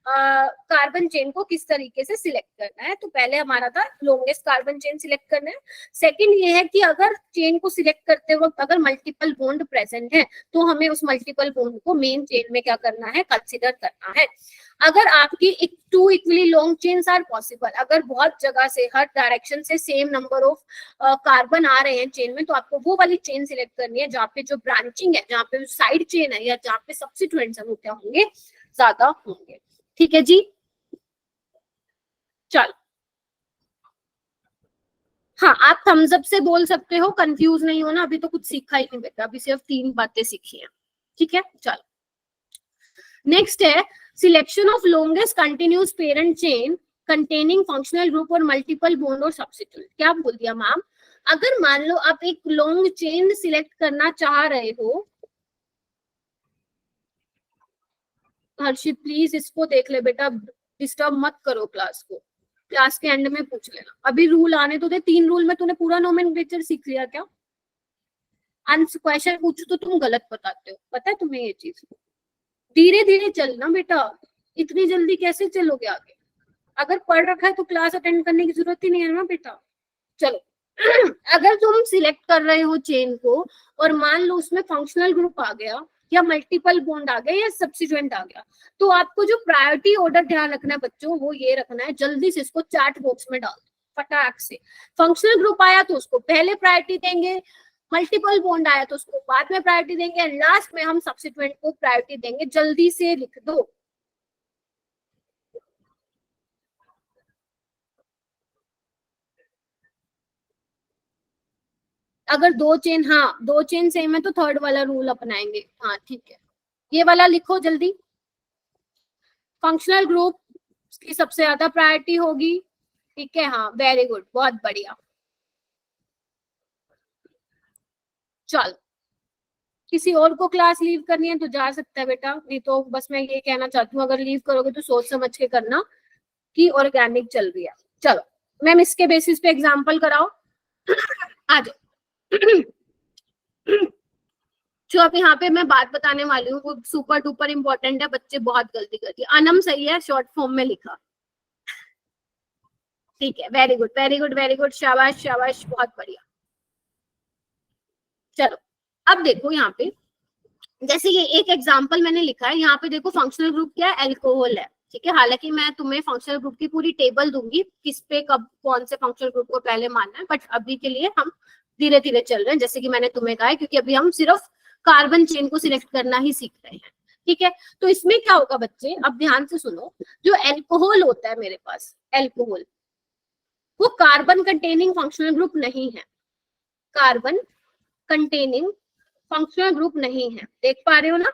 कार्बन चेन को किस तरीके से सिलेक्ट करना है। तो पहले हमारा था लॉन्गेस्ट कार्बन चेन सिलेक्ट करना है। सेकंड ये है कि अगर चेन को सिलेक्ट करते वक्त अगर मल्टीपल बॉन्ड प्रेजेंट है तो हमें उस मल्टीपल बॉन्ड को मेन चेन में क्या करना है, कंसिडर करना है। अगर आपकी 2 equally long chains are possible, अगर बहुत जगह से हर डायरेक्शन से सेम नंबर ऑफ कार्बन आ रहे हैं चेन में, तो आपको वो वाली चेन सिलेक्ट करनी है जहाँ पे जो ब्रांचिंग है, जहाँ पे साइड चेन है या जहाँ पे सब्स्टिट्यूएंट्स क्या होंगे, ज्यादा होंगे, ठीक है जी? चलो हाँ, आप थम्स अप से बोल सकते हो, कंफ्यूज नहीं होना, अभी तो कुछ सीखा ही नहीं बेटा, अभी सिर्फ 3 बातें सीखी हैं, ठीक है? चलो नेक्स्ट है selection of longest continuous parent chain containing functional group और मल्टीपल बॉन्ड और सब्स्टिट्यूएंट। क्या बोल दिया मैम? अगर मान लो आप एक लॉन्ग चेन सिलेक्ट करना चाह रहे हो, हर्षित प्लीज इसको देख ले बेटा, डिस्टर्ब मत करो क्लास को, क्लास के एंड में पूछ लेना। अभी रूल आने तो दे, 3 रूल में तूने पूरा नोमेनक्लेचर सीख लिया क्या? क्वेश्चन पूछो तो तुम गलत बताते हो, पता है तुम्हें ये चीज? धीरे धीरे चलना बेटा, इतनी जल्दी कैसे चलोगे आगे? अगर पढ़ रखा है तो क्लास अटेंड करने की जरूरत ही नहीं है ना बेटा। चलो अगर तुम सिलेक्ट कर रहे हो चेन को और मान लो उसमें फंक्शनल ग्रुप आ गया या मल्टीपल बॉन्ड आ गया या सब्स्टिट्यूएंट आ गया, तो आपको जो प्रायोरिटी ऑर्डर ध्यान रखना है बच्चों, वो ये रखना है, जल्दी से इसको चैट बॉक्स में डाल दो फटाक से। फंक्शनल ग्रुप आया तो उसको पहले प्रायोरिटी देंगे, मल्टीपल बॉन्ड आया तो उसको बाद में प्रायोरिटी देंगे, एंड लास्ट में हम सब्स्टिट्यूएंट को प्रायोरिटी देंगे। जल्दी से लिख दो, अगर दो चेन, हाँ दो चेन सेम है तो थर्ड वाला रूल अपनाएंगे। हाँ ठीक है, ये वाला लिखो जल्दी। फंक्शनल ग्रुप की सबसे ज्यादा प्रायोरिटी होगी, ठीक है। हाँ वेरी गुड, बहुत बढ़िया। चलो, किसी और को क्लास लीव करनी है तो जा सकता है बेटा, नहीं तो बस मैं ये कहना चाहती हूँ अगर लीव करोगे तो सोच समझ के करना कि ऑर्गेनिक चल रही है। चलो मैम इसके बेसिस पे एग्जांपल कराओ, आ जाओ। जो अब यहाँ पे मैं बात बताने वाली हूँ वो सुपर डुपर इंपॉर्टेंट है, बच्चे बहुत गलती करती है। अनम सही है, शॉर्ट फॉर्म में लिखा, ठीक है। Very good very good very good, शाबाश शाबाश, बहुत बढ़िया। चलो अब देखो यहाँ पे, जैसे ये एक एग्जांपल मैंने लिखा है, यहाँ पे देखो फंक्शनल ग्रुप क्या है, अल्कोहल है, ठीक है। हालांकि मैं तुम्हें फंक्शनल ग्रुप की पूरी टेबल दूंगी, किस पे कब कौन से फंक्शनल ग्रुप को पहले मानना है, बट अभी के लिए हम धीरे धीरे चल रहे हैं, जैसे कि मैंने तुम्हें कहा है, क्योंकि अभी हम सिर्फ कार्बन चेन को सिलेक्ट करना ही सीख रहे हैं, ठीक है। तो इसमें क्या होगा बच्चे, अब ध्यान से सुनो, जो अल्कोहल होता है मेरे पास, अल्कोहल वो कार्बन कंटेनिंग फंक्शनल ग्रुप नहीं है, कार्बन कंटेनिंग फंक्शनल ग्रुप नहीं है, देख पा रहे हो ना।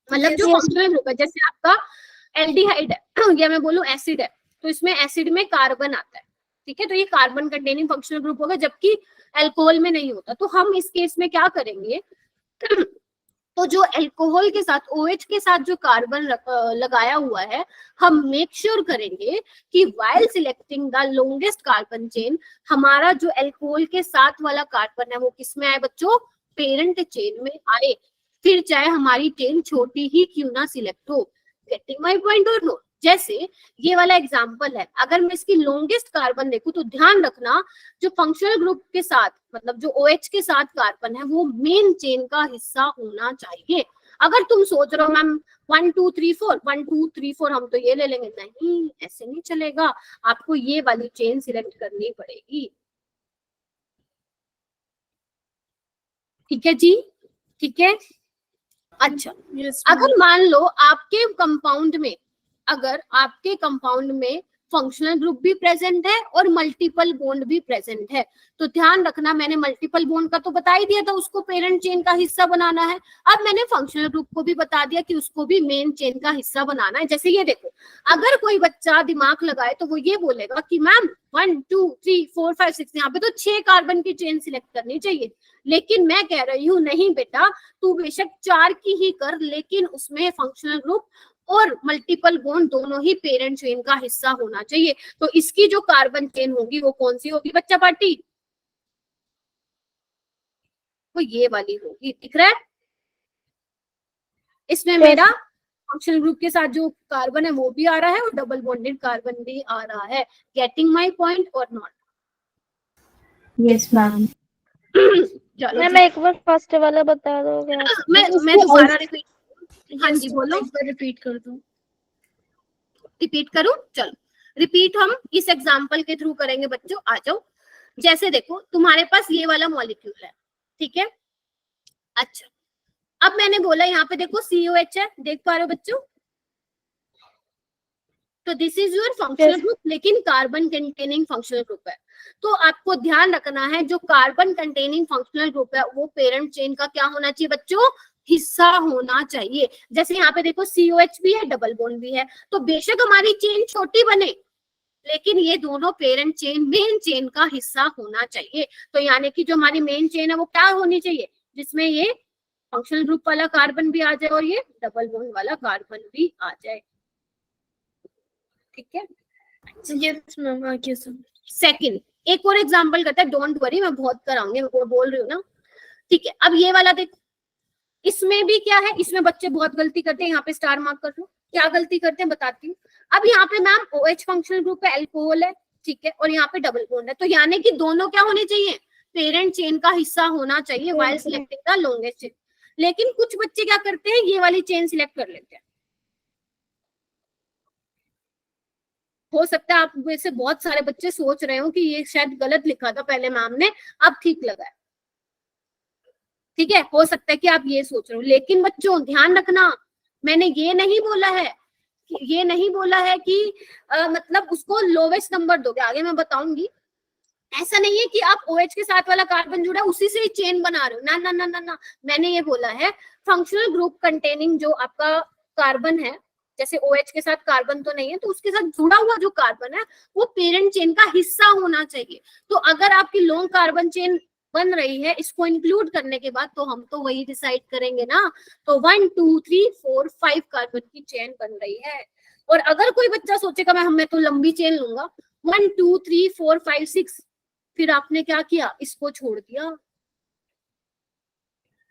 मतलब जो फंक्शनल ग्रुप है, जैसे आपका एल्डिहाइड है या मैं बोलूं एसिड है, तो इसमें एसिड में कार्बन आता है, ठीक है। तो ये कार्बन कंटेनिंग फंक्शनल ग्रुप होगा, जबकि अल्कोहल में नहीं होता। तो हम इस केस में क्या करेंगे, तो जो अल्कोहल के साथ OH के साथ जो कार्बन लगाया हुआ है, हम मेक श्योर करेंगे कि while selecting the longest carbon chain, हमारा जो अल्कोहल के साथ वाला कार्बन है वो किस में आए बच्चों, पेरेंट चेन में आए, फिर चाहे हमारी चेन छोटी ही क्यों ना सिलेक्ट हो। गेटिंग माय पॉइंट और नो। जैसे ये वाला एग्जांपल है, अगर मैं इसकी लॉन्गेस्ट कार्बन देखूं तो ध्यान रखना, जो फंक्शनल ग्रुप के साथ मतलब जो OH के साथ कार्बन है वो मेन चेन का हिस्सा होना चाहिए। अगर तुम सोच रहे हो मैम 1 2 3 4 1 2 3 4 हम तो ये ले लेंगे, नहीं ऐसे नहीं चलेगा, आपको ये वाली चेन सिलेक्ट करनी पड़ेगी, ठीक है जी, ठीक है। अच्छा अगर मान लो आपके कंपाउंड में, अगर आपके कंपाउंड में फंक्शनल ग्रुप भी प्रेजेंट है और मल्टीपल बॉन्ड भी प्रेजेंट है, तो ध्यान रखना, मैंने मल्टीपल बॉन्ड का तो बता ही दिया था, उसको पेरेंट चेन का हिस्सा बनाना है। अब मैंने फंक्शनल ग्रुप को भी बता दिया कि उसको भी मेन चेन का हिस्सा बनाना है। जैसे ये देखो, अगर कोई बच्चा दिमाग लगाए तो वो ये बोलेगा कि मैम 1 2 3 4 5 6 यहाँ पे तो 6 कार्बन की चेन सिलेक्ट करनी चाहिए, लेकिन मैं कह रही हूँ नहीं बेटा, तू बेशक 4 की ही कर, लेकिन उसमें फंक्शनल ग्रुप और मल्टीपल बॉन्ड दोनों ही पेरेंट चेन का हिस्सा होना चाहिए। तो इसकी जो कार्बन चेन होगी वो कौन सी होगी बच्चा पार्टी, वो ये वाली होगी, दिख रहा है। इसमें मेरा फंक्शनल ग्रुप के साथ जो कार्बन है वो भी आ रहा है और डबल बॉन्डेड कार्बन भी आ रहा है। गेटिंग माय पॉइंट और नॉट? Yes ma'am. चलो मैम एक बार फर्स्ट वाला बता दोगे? मैं दोबारा रिपीट, हाँ जी बोलो, रिपीट कर दो। रिपीट करूं? चलो रिपीट हम इस एग्जांपल के थ्रू करेंगे बच्चों, आ जाओ। जैसे देखो तुम्हारे पास ये वाला मॉलिक्यूल है, ठीक है। अच्छा अब मैंने बोला यहाँ पे देखो COH है, देख पा रहे हो बच्चों, तो this is your functional group, लेकिन कार्बन कंटेनिंग फंक्शनल ग्रुप है। तो आपको ध्यान रखना है, जो कार्बन कंटेनिंग फंक्शनल ग्रुप है वो पेरेंट चेन का क्या होना चाहिए बच्चों, हिस्सा होना चाहिए। जैसे यहाँ पे देखो COH भी है, डबल बॉन्ड भी है, तो बेशक हमारी चेन छोटी बने, लेकिन ये दोनों पेरेंट चेन मेन चेन का हिस्सा होना चाहिए। तो यानी कि जो हमारी मेन चेन है वो क्या होनी चाहिए, जिसमें ये फंक्शनल ग्रुप वाला कार्बन भी आ जाए और ये डबल बॉन्ड वाला कार्बन भी आ जाए, ठीक है। यस मैम, आगे सुन। सेकंड एक और एग्जांपल करता है, डोंट वरी मैं बहुत कराऊंगी, मैं बोल रही हूँ ना, ठीक है। अब ये वाला देखो, इसमें भी क्या है, इसमें बच्चे बहुत गलती करते हैं, यहाँ पे स्टार मार्क कर लो, क्या गलती करते हैं बताती हूँ। अब यहाँ पे मैम OH फंक्शनल ग्रुप है, अल्कोहल है, ठीक है, और यहाँ पे डबल बॉन्ड है, तो यानी कि दोनों क्या होने चाहिए, पेरेंट चेन का हिस्सा होना चाहिए while selecting the longest chain. लेकिन कुछ बच्चे क्या करते हैं, ये वाली चेन सिलेक्ट कर लेते हैं। हो सकता है आप में से बहुत सारे बच्चे सोच रहे हो कि ये शायद गलत लिखा था पहले मैम ने, अब ठीक लगा है, ठीक है। हो सकता है कि आप ये सोच रहे हो, लेकिन बच्चों ध्यान रखना, मैंने ये नहीं बोला है कि मतलब उसको लोवेस्ट नंबर दोगे, आगे मैं बताऊंगी। ऐसा नहीं है कि आप OH के साथ वाला कार्बन जुड़ा है उसी से ही चेन बना रहे हो, ना ना ना ना ना। मैंने ये बोला है फंक्शनल ग्रुप कंटेनिंग जो आपका कार्बन है, जैसे OH के साथ कार्बन तो नहीं है, तो उसके साथ जुड़ा हुआ जो कार्बन है वो पेरेंट चेन का हिस्सा होना चाहिए। तो अगर आपकी लॉन्ग कार्बन चेन बन रही है इसको इंक्लूड करने के बाद, तो हम तो वही डिसाइड करेंगे ना। तो 1 2 3 4 5 कार्बन की चेन बन रही है। और अगर कोई बच्चा सोचेगा मैं तो लंबी चेन लूंगा 1 2 3 4 5 6, फिर आपने क्या किया, इसको छोड़ दिया।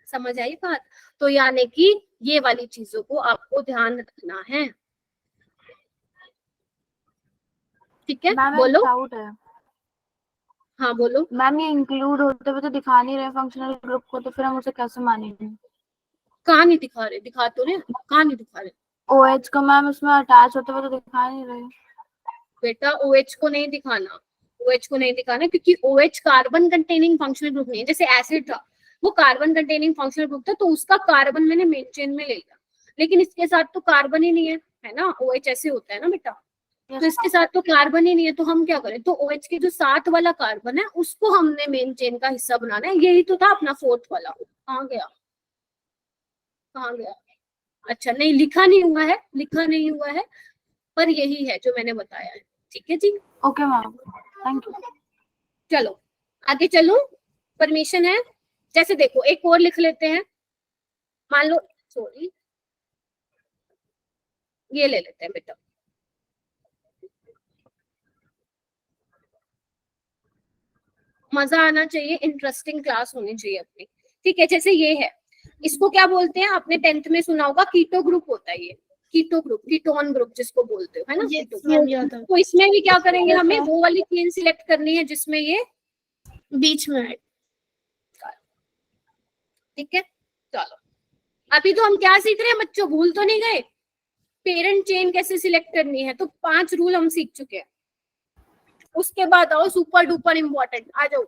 समझ आई बात? तो यानी कि ये वाली चीजों को आपको ध्यान रखना है। ठीक है, मैम एक बोलो। डाउट है हाँ बोलो। मैम, ये इंक्लूड होते हुए तो दिखा नहीं रहे फंक्शनल ग्रुप को, तो फिर हम उसे कैसे मानेंगे? कहाँ नहीं दिखा रहे, दिखा तो रहे, कहाँ नहीं दिखा रहे OH को मैम उसमें अटैच होते हुए तो दिखा नहीं रहे। बेटा? OH को नहीं दिखाना, OH को नहीं दिखाना, क्योंकि OH carbon containing functional group नहीं है। जैसे एसिड था वो कार्बन कंटेनिंग फंक्शनल ग्रुप था, तो उसका कार्बन मैंने मेन चेन में ले लिया, लेकिन इसके साथ तो कार्बन ही नहीं है ना। OH ऐसे होता है ना बेटा, तो इसके साथ तो कार्बन ही नहीं है, तो हम क्या करें, तो OH के जो साथ वाला कार्बन है उसको हमने मेन चेन का हिस्सा बनाना है। यही तो था अपना फोर्थ वाला। कहाँ गया, कहाँ गया? अच्छा नहीं, लिखा नहीं हुआ है, लिखा नहीं हुआ है, पर यही है जो मैंने बताया है। ठीक है जी, ओके मैम, थैंक यू। चलो आगे चलो, परमिशन है। जैसे देखो एक और लिख लेते हैं, मान लो, सॉरी ये ले लेते हैं बेटा। मजा आना चाहिए, इंटरेस्टिंग क्लास होनी चाहिए अपनी। ठीक है, जैसे ये है, इसको क्या बोलते हैं, आपने 10th में सुना होगा, कीटो ग्रुप होता है ये, कीटो ग्रुप, कीटोन ग्रुप जिसको बोलते हो, है ना कीटो ग्रुप। तो इसमें भी क्या करेंगे, हमें वो वाली चेन सिलेक्ट करनी है जिसमें ये बीच में है। ठीक है, चलो अभी तो हम क्या सीख रहे हैं बच्चों, भूल तो नहीं गए? पेरेंट चेन कैसे सिलेक्ट करनी है, तो 5 रूल हम सीख चुके हैं। उसके बाद आओ सुपर डुपर इम्पोर्टेंट, आ जाओ।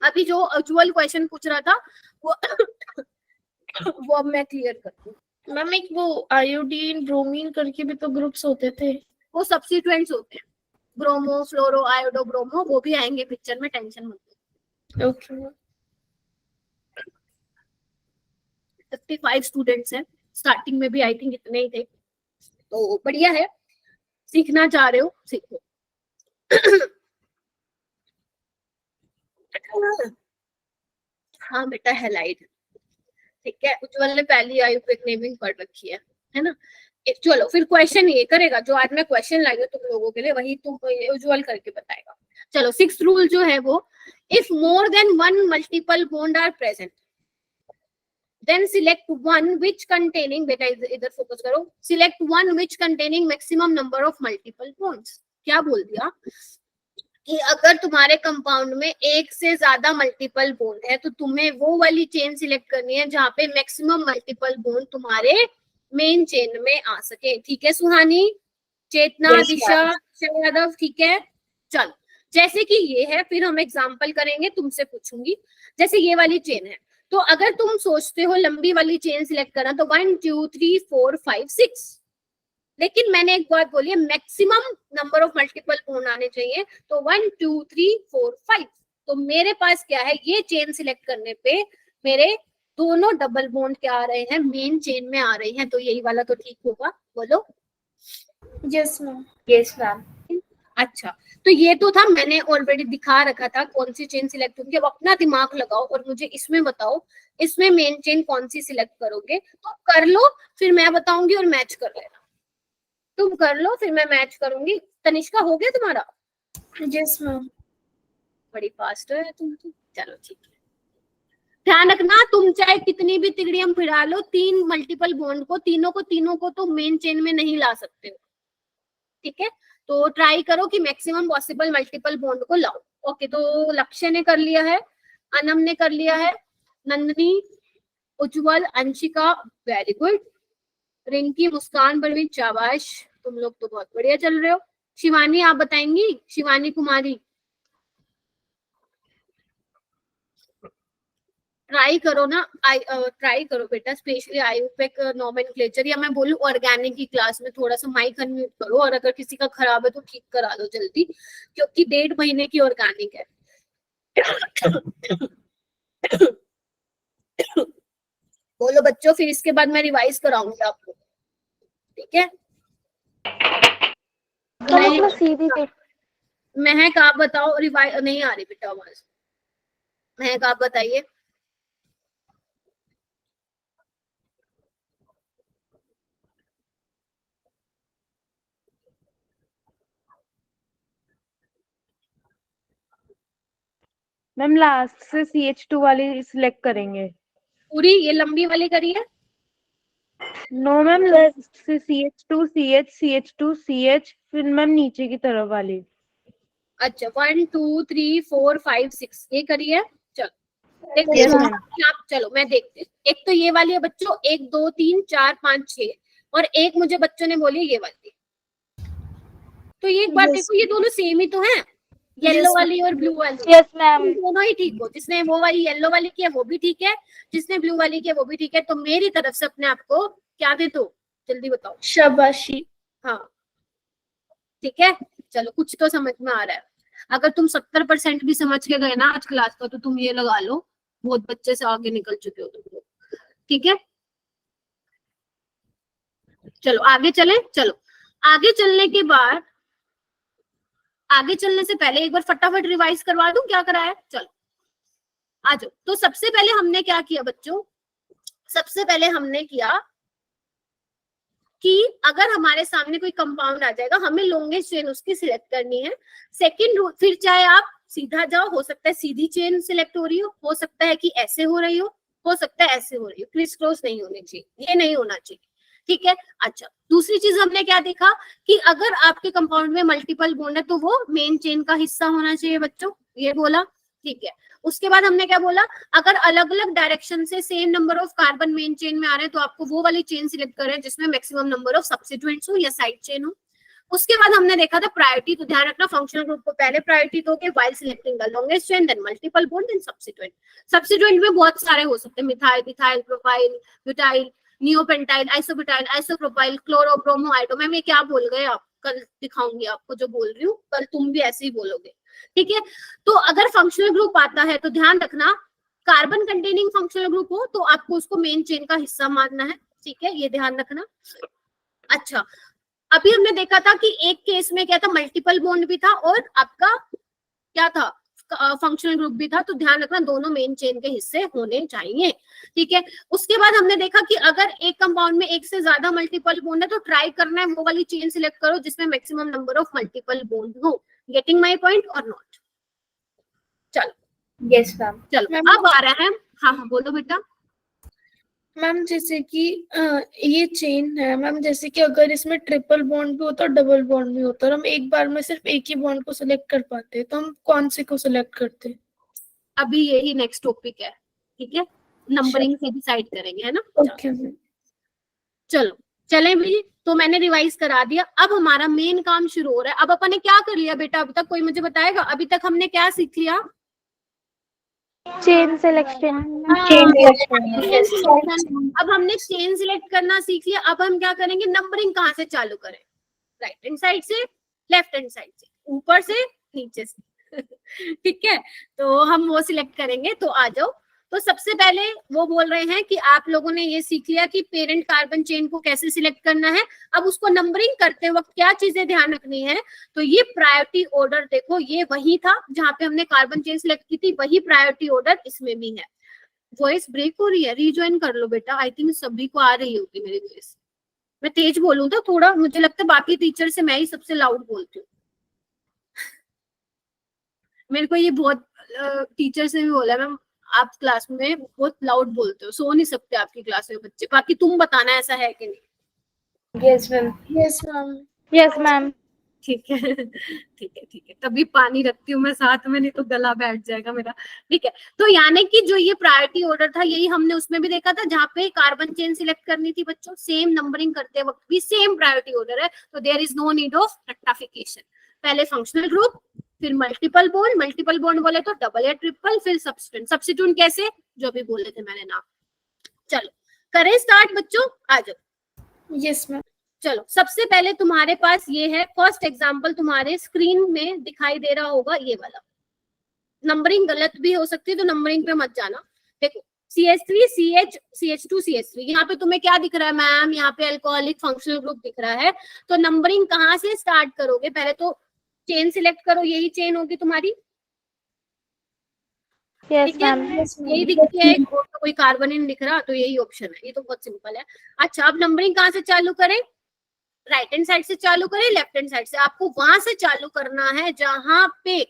अभी जो उज्जवल क्वेश्चन पूछ रहा था वो अब मैं क्लियर करती हूँ। मैम एक वो आयोडीन ब्रोमीन करके भी तो ग्रुप्स होते थे। वो सब्स्टिट्यूएंट्स होते हैं, ब्रोमो फ्लोरो आयोडो ब्रोमो, वो भी आएंगे पिक्चर में, टेंशन मत लो। ओके 55 स्टूडेंट्स हैं, स्टार्टिंग में भी आई थिंक इतने ही थे, तो बढ़िया है, सीखना चाह रहे हो सीखो। हाँ बेटा हैलाइड, ठीक है, उज्जवल ने पहली आयुर्वेद नेमिंग पढ़ रखी है ना। चलो फिर क्वेश्चन ये करेगा, जो आज मैं क्वेश्चन लाई हूँ तुम लोगों के लिए, वही तुम उज्जवल करके बताएगा। चलो 6th रूल जो है वो, if more than 1 multiple bond are present then select one which containing, बेटा इधर फोकस करो, select one which containing maximum number of multiple bonds। क्या बोल दिया कि अगर तुम्हारे कंपाउंड में एक से ज्यादा मल्टीपल बॉन्ड है तो तुम्हें वो वाली चेन सिलेक्ट करनी है जहां पे मैक्सिमम मल्टीपल बॉन्ड तुम्हारे मेन चेन में आ सके। ठीक है सुहानी, चेतना, दिशा, यादव, ठीक है। चलो जैसे कि ये है, फिर हम एग्जाम्पल करेंगे, तुमसे पूछूंगी। जैसे ये वाली चेन है, तो अगर तुम सोचते हो लंबी वाली चेन सिलेक्ट करना, तो 1 2 3 4 5 6, लेकिन मैंने एक बात बोली है, maximum number of multiple bond आने चाहिए, तो 1 2 3 4 5। तो मेरे पास क्या है, ये चेन सिलेक्ट करने पे मेरे दोनों डबल बॉन्ड क्या आ रहे हैं, मेन चेन में आ रहे हैं, तो यही वाला तो ठीक होगा, बोलो। Yes ma'am. Yes ma'am. अच्छा, तो ये तो था, मैंने ऑलरेडी दिखा रखा था कौन सी चेन सिलेक्ट होगी। अब अपना दिमाग लगाओ और मुझे इसमें बताओ, इसमें मेन चेन कौन सी सिलेक्ट करोगे, तो कर लो, फिर मैं बताऊंगी और मैच कर लेना। तुम कर लो फिर मैं मैच करूंगी। तनिष्का हो गया तुम्हारा? Yes ma'am. बड़ी फास्ट है तुम तो। चलो ठीक है, ध्यान रखना, तुम चाहे कितनी भी तिगड़ियां फिरा लो, 3 मल्टीपल बॉन्ड को, तीनों को तो मेन चेन में नहीं ला सकते हो। ठीक है, तो ट्राई करो कि मैक्सिमम पॉसिबल मल्टीपल बॉन्ड को लाओ। ओके, तो लक्ष्य ने कर लिया है, अनम ने कर लिया है, नंदनी, उज्जवल, अंशिका, वेरी गुड, रिंकी, मुस्कान, परवीन, शाबाश, तुम लोग तो बहुत बढ़िया चल रहे हो। शिवानी आप बताएंगी, शिवानी कुमारी? ट्राई करो ना, ट्राई करो बेटा, स्पेशली आयुर्वेदिक नोमेनक्लेचर, या मैं बोलूं ऑर्गेनिक की क्लास में थोड़ा सा माइक अनम्यूट करो, और अगर किसी का खराब है तो ठीक करा लो जल्दी, क्योंकि 1.5 महीने की ऑर्गेनिक है। बोलो बच्चों, फिर इसके बाद मैं रिवाइज कराऊंगी आपको, ठीक है? महक आप बताओ, रिवाइज नहीं आ रही बेटा आवाज, महक आप बताइए। मैम लास्ट से CH2 वाली सिलेक्ट करेंगे। पूरी ये लंबी वाली करिए। नो मैम, लास्ट से CH2 CH CH2 CH, फिर मैम नीचे की तरफ वाली। अच्छा 1 2 3 4 5 6 ये करिए। चलो देखते Yes, हैं ma'am. आप, चलो मैं देखती हूँ। एक तो ये वाली है बच्चों, 1 2 3 4 5 6, और एक मुझे बच्चों ने बोली ये वाली। तो ये एक बात Yes. देखो, ये दोनों सेम ही तो हैं, येलो वाली और ब्लू वाली। Yes ma'am. दोनों ही ठीक हो, जिसने वो वाली येलो वाली की है वो भी ठीक है, जिसने ब्लू वाली की है वो भी ठीक है। तो मेरी तरफ से अपने आप को क्या दे दो, जल्दी बताओ। शाबाशी। हाँ ठीक है, चलो कुछ तो समझ में आ रहा है। अगर तुम 70% भी समझ के गए ना आज क्लास का, तो तुम ये लगा लो बहुत बच्चे से आगे निकल चुके हो तुम लोग, ठीक है? चलो आगे चले। चलो आगे चलने के बाद, आगे चलने से पहले एक बार फटाफट रिवाइज करवा दूं क्या कराया। चलो आ जाओ। तो सबसे पहले हमने क्या किया बच्चों, सबसे पहले हमने किया कि अगर हमारे सामने कोई कंपाउंड आ जाएगा, हमें लॉन्गेस्ट चेन उसकी सिलेक्ट करनी है। सेकंड रूल, फिर चाहे आप सीधा जाओ, हो सकता है सीधी चेन सिलेक्ट हो रही हो सकता है कि ऐसे हो रही हो सकता है ऐसे हो रही हो, क्रिस क्रॉस नहीं होनी चाहिए, ये नहीं होना चाहिए, ठीक है? अच्छा दूसरी चीज हमने क्या देखा कि अगर आपके कंपाउंड में मल्टीपल बॉन्ड है तो वो मेन चेन का हिस्सा होना चाहिए बच्चों, ये बोला, ठीक है? उसके बाद हमने क्या बोला, अगर अलग अलग डायरेक्शन से same number of carbon main chain में आ रहे हैं तो आपको वो वाली चेन सिलेक्ट करें जिसमें मैक्सिमम नंबर ऑफ सब्स्टिट्यूएंट्स हो या साइड चेन हो। उसके बाद हमने देखा था प्रायोरिटी, तो ध्यान रखना फंक्शनल ग्रुप को पहले प्रायोरिटी दोगे while selecting the longest chain, then multiple bond, then substituent. Substituent में बहुत सारे हो सकते हैं, methyl, ethyl, propyl, butyl, neopentyl, isobutyl, isopropyl, chloro, bromo, iodo. Ma'am ये क्या बोल गए आप, कल दिखाऊंगी आपको जो बोल रही हूँ, कल तुम भी ऐसे ही बोलोगे, ठीक है? तो अगर फंक्शनल ग्रुप आता है तो ध्यान रखना कार्बन कंटेनिंग फंक्शनल ग्रुप हो तो आपको उसको मेन चेन का हिस्सा मानना है, ठीक है? ये ध्यान रखना। अच्छा अभी हमने देखा था कि एक केस में क्या था, मल्टीपल बॉन्ड भी था और आपका क्या था, फंक्शनल ग्रुप भी था, तो ध्यान रखना दोनों मेन चेन के हिस्से होने चाहिए, ठीक है? उसके बाद हमने देखा कि अगर एक कंपाउंड में एक से ज्यादा मल्टीपल बॉन्ड है तो ट्राई करना है वो वाली चेन सिलेक्ट करो जिसमें maximum number of multiple bond हो। गेटिंग माय पॉइंट और नॉट? चलो यस मैम। चलो अब आ रहा है, हाँ बोलो बेटा। मैम जैसे कि ये चेन है मैम, जैसे कि अगर इसमें ट्रिपल बॉन्ड भी होता और डबल बॉन्ड भी होता और हम एक बार में सिर्फ एक ही बॉन्ड को सिलेक्ट कर पाते तो हम कौन से को सिलेक्ट करते? अभी यही नेक्स्ट टॉपिक है, ठीक है? नंबरिंग से डिसाइड करेंगे, है ना? Okay ma'am. चलो चले भी, तो मैंने रिवाइज करा दिया। अब हमारा मेन काम शुरू हो रहा है। अब अपन ने क्या कर लिया बेटा अभी तक, कोई मुझे बताएगा? अभी तक हमने क्या सीख लिया? Chain selection. अब हमने चेन सिलेक्ट करना सीख लिया। अब हम क्या करेंगे, नंबरिंग कहाँ से चालू करें? राइट हैंड साइड से, लेफ्ट हैंड साइड से, ऊपर से, नीचे से ठीक है? तो हम वो सिलेक्ट करेंगे। तो आ जाओ। तो सबसे पहले वो बोल रहे हैं कि आप लोगों ने ये सीख लिया कि पेरेंट कार्बन चेन को कैसे सिलेक्ट करना है। अब उसको नंबरिंग करते वक्त क्या चीजें ध्यान रखनी है, तो ये प्रायोरिटी ऑर्डर देखो, ये वही था जहां पे हमने कार्बन चेन सिलेक्ट की थी, वही प्रायोरिटी ऑर्डर इसमें भी है। वॉइस ब्रेक हो रही है, रिज्वाइन कर लो बेटा। आई थिंक सभी को आ रही होगी मेरी वॉइस। मैं तेज बोलूं तो थोड़ा, मुझे लगता है बाकी टीचर से मैं ही सबसे लाउड बोलती हूँ। मेरे को ये बहुत टीचर से भी बोला, मैम आप क्लास में बहुत लाउड बोलते हो, सो नहीं सकते आपकी क्लास में बच्चे। बाकी तुम बताना ऐसा है कि नहीं? Yes ma'am. Yes ma'am. Yes ma'am. ठीक है ठीक है ठीक है, तभी पानी रखती हूँ मैं साथ में, नहीं तो गला बैठ जाएगा मेरा, ठीक है? तो यानी कि जो ये प्रायोरिटी ऑर्डर था यही हमने उसमें भी देखा था, जहाँ पे कार्बन चेन सिलेक्ट करनी थी बच्चों, सेम नंबरिंग करते वक्त भी सेम प्रायोरिटी ऑर्डर है, तो there is no need of rectification. पहले फंक्शनल ग्रुप, फिर मल्टीपल बॉन्ड, मल्टीपल बॉन्ड बोले तो डबल या ट्रिपल, फिर सब्स्टिट्यूएंट। सब्स्टिट्यूएंट कैसे? जो अभी बोले थे मैंने नाम। चलो करें स्टार्ट बच्चों, आ जाओ। Yes ma'am. चलो सबसे पहले तुम्हारे पास ये है फर्स्ट एग्जांपल, तुम्हारे स्क्रीन में दिखाई दे रहा होगा ये वाला। नंबरिंग गलत भी हो सकती है तो नंबरिंग पे मत जाना। देखो CH3 CH CH2 CH3, यहाँ पे तुम्हें क्या दिख रहा है मैम? यहाँ पे अल्कोहलिक फंक्शनल ग्रुप दिख रहा है। तो नंबरिंग कहाँ से स्टार्ट करोगे? पहले तो चेन सिलेक्ट करो, यही चेन होगी तुम्हारी, यस ठीक है? मैम। यही दिखती है, कोई कार्बोनिन दिख रहा तो यही ऑप्शन है, ये तो बहुत सिंपल है। अच्छा अब नंबरिंग कहाँ से चालू करें? राइट हैंड साइड से चालू करें, लेफ्ट हैंड साइड से? आपको वहां से चालू करना है जहां पे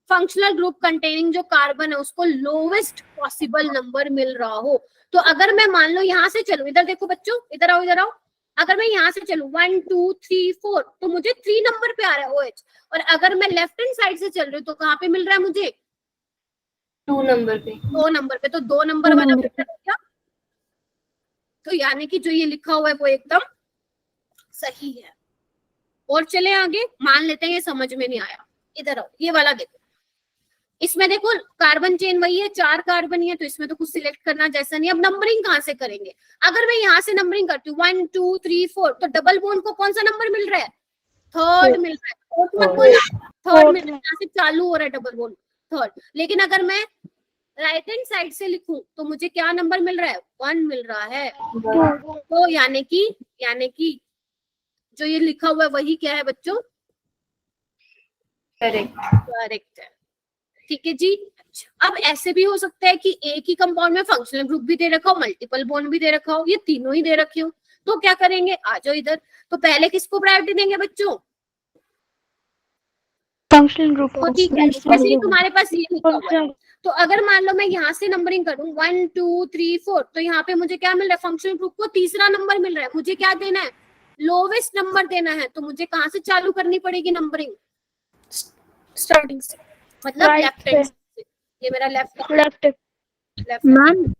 फंक्शनल ग्रुप कंटेनिंग जो कार्बन है उसको लोवेस्ट पॉसिबल नंबर मिल रहा हो। तो अगर मैं मान लो यहाँ से चलूं, इधर देखो बच्चों, इधर आओ इधर आओ, अगर मैं यहाँ से चलूं 1 2 3 4 तो मुझे 3 नंबर पे आ रहा है OH। और अगर मैं लेफ्ट हैंड साइड से चल रही हूँ तो कहाँ पे मिल रहा है मुझे? 2 नंबर पे। 2 नंबर पे। तो 2 नंबर वाला बेटर हो गया। तो यानी कि जो ये लिखा हुआ है वो एकदम सही है। और चले आगे, मान लेते हैं ये समझ में नहीं आया, इधर आओ, ये वाला देखो, इसमें देखो कार्बन चेन वही है, 4 कार्बन ही है, तो इसमें तो कुछ सिलेक्ट करना जैसा नहीं। अब नंबरिंग कहाँ से करेंगे? अगर मैं यहाँ से नंबरिंग करती हूँ 1 2 3 4 तो डबल बॉन्ड को कौन सा नंबर मिल रहा है? 3rd मिल रहा है। थर्ड मिल रहा है, यहाँ से चालू हो रहा है डबल बॉन्ड 3rd। लेकिन अगर मैं राइट हैंड साइड से लिखूं तो मुझे क्या नंबर मिल रहा है? 1 मिल रहा है। तो यानी कि जो ये लिखा हुआ है वही क्या है बच्चों? करेक्ट है। ठीक है जी। अच्छा अब ऐसे भी हो सकता है कि एक ही कंपाउंड में फंक्शनल ग्रुप भी दे रखा हो, मल्टीपल बॉन्ड भी दे रखा हो, ये तीनों ही दे रखे हो। तो क्या करेंगे? आ जाओ इधर। तो पहले किसको प्रायोरिटी देंगे बच्चों? फंक्शनल ग्रुप तो ठीक है, जैसे ही तुम्हारे पास ये लिखा हुआ है तो अगर मान लो मैं यहाँ से नंबरिंग करूँ 1 2 3 4 तो यहाँ पे मुझे क्या मिल रहा है? फंक्शनल ग्रुप को तीसरा नंबर मिल रहा है। मुझे क्या देना है? लोवेस्ट नंबर देना है। तो मुझे कहाँ से चालू करनी पड़ेगी नंबरिंग? स्टार्टिंग से, मतलब Right लेफ्ट हैंड से। ये मेरा लेफ्ट लेफ्ट। मैम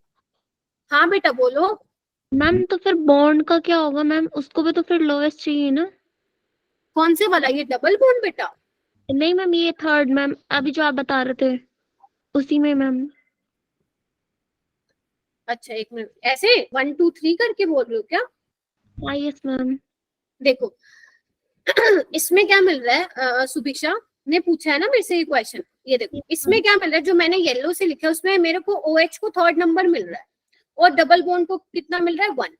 हाँ बेटा बोलो। मैम तो फिर बॉन्ड का क्या होगा मैम? उसको भी तो फिर लोवेस्ट चाहिए ना? कौन से वाला? ये डबल बॉन्ड बेटा? नहीं मैम, ये 3rd मैम, अभी जो आप बता रहे थे उसी में मैम। अच्छा एक मिनट, ऐसे 1 2 3 करके बोल रहे हो क्या? हाँ यस मैम। देखो इसमें क्या मिल रहा है? सुभिक्षा ने पूछा है ना मेरे से ये क्वेश्चन। ये देखो इसमें क्या मिल रहा है? जो मैंने येलो से लिखा है उसमें मेरे को OH को 3rd नंबर मिल रहा है और डबल बॉन्ड को कितना मिल रहा है? 1।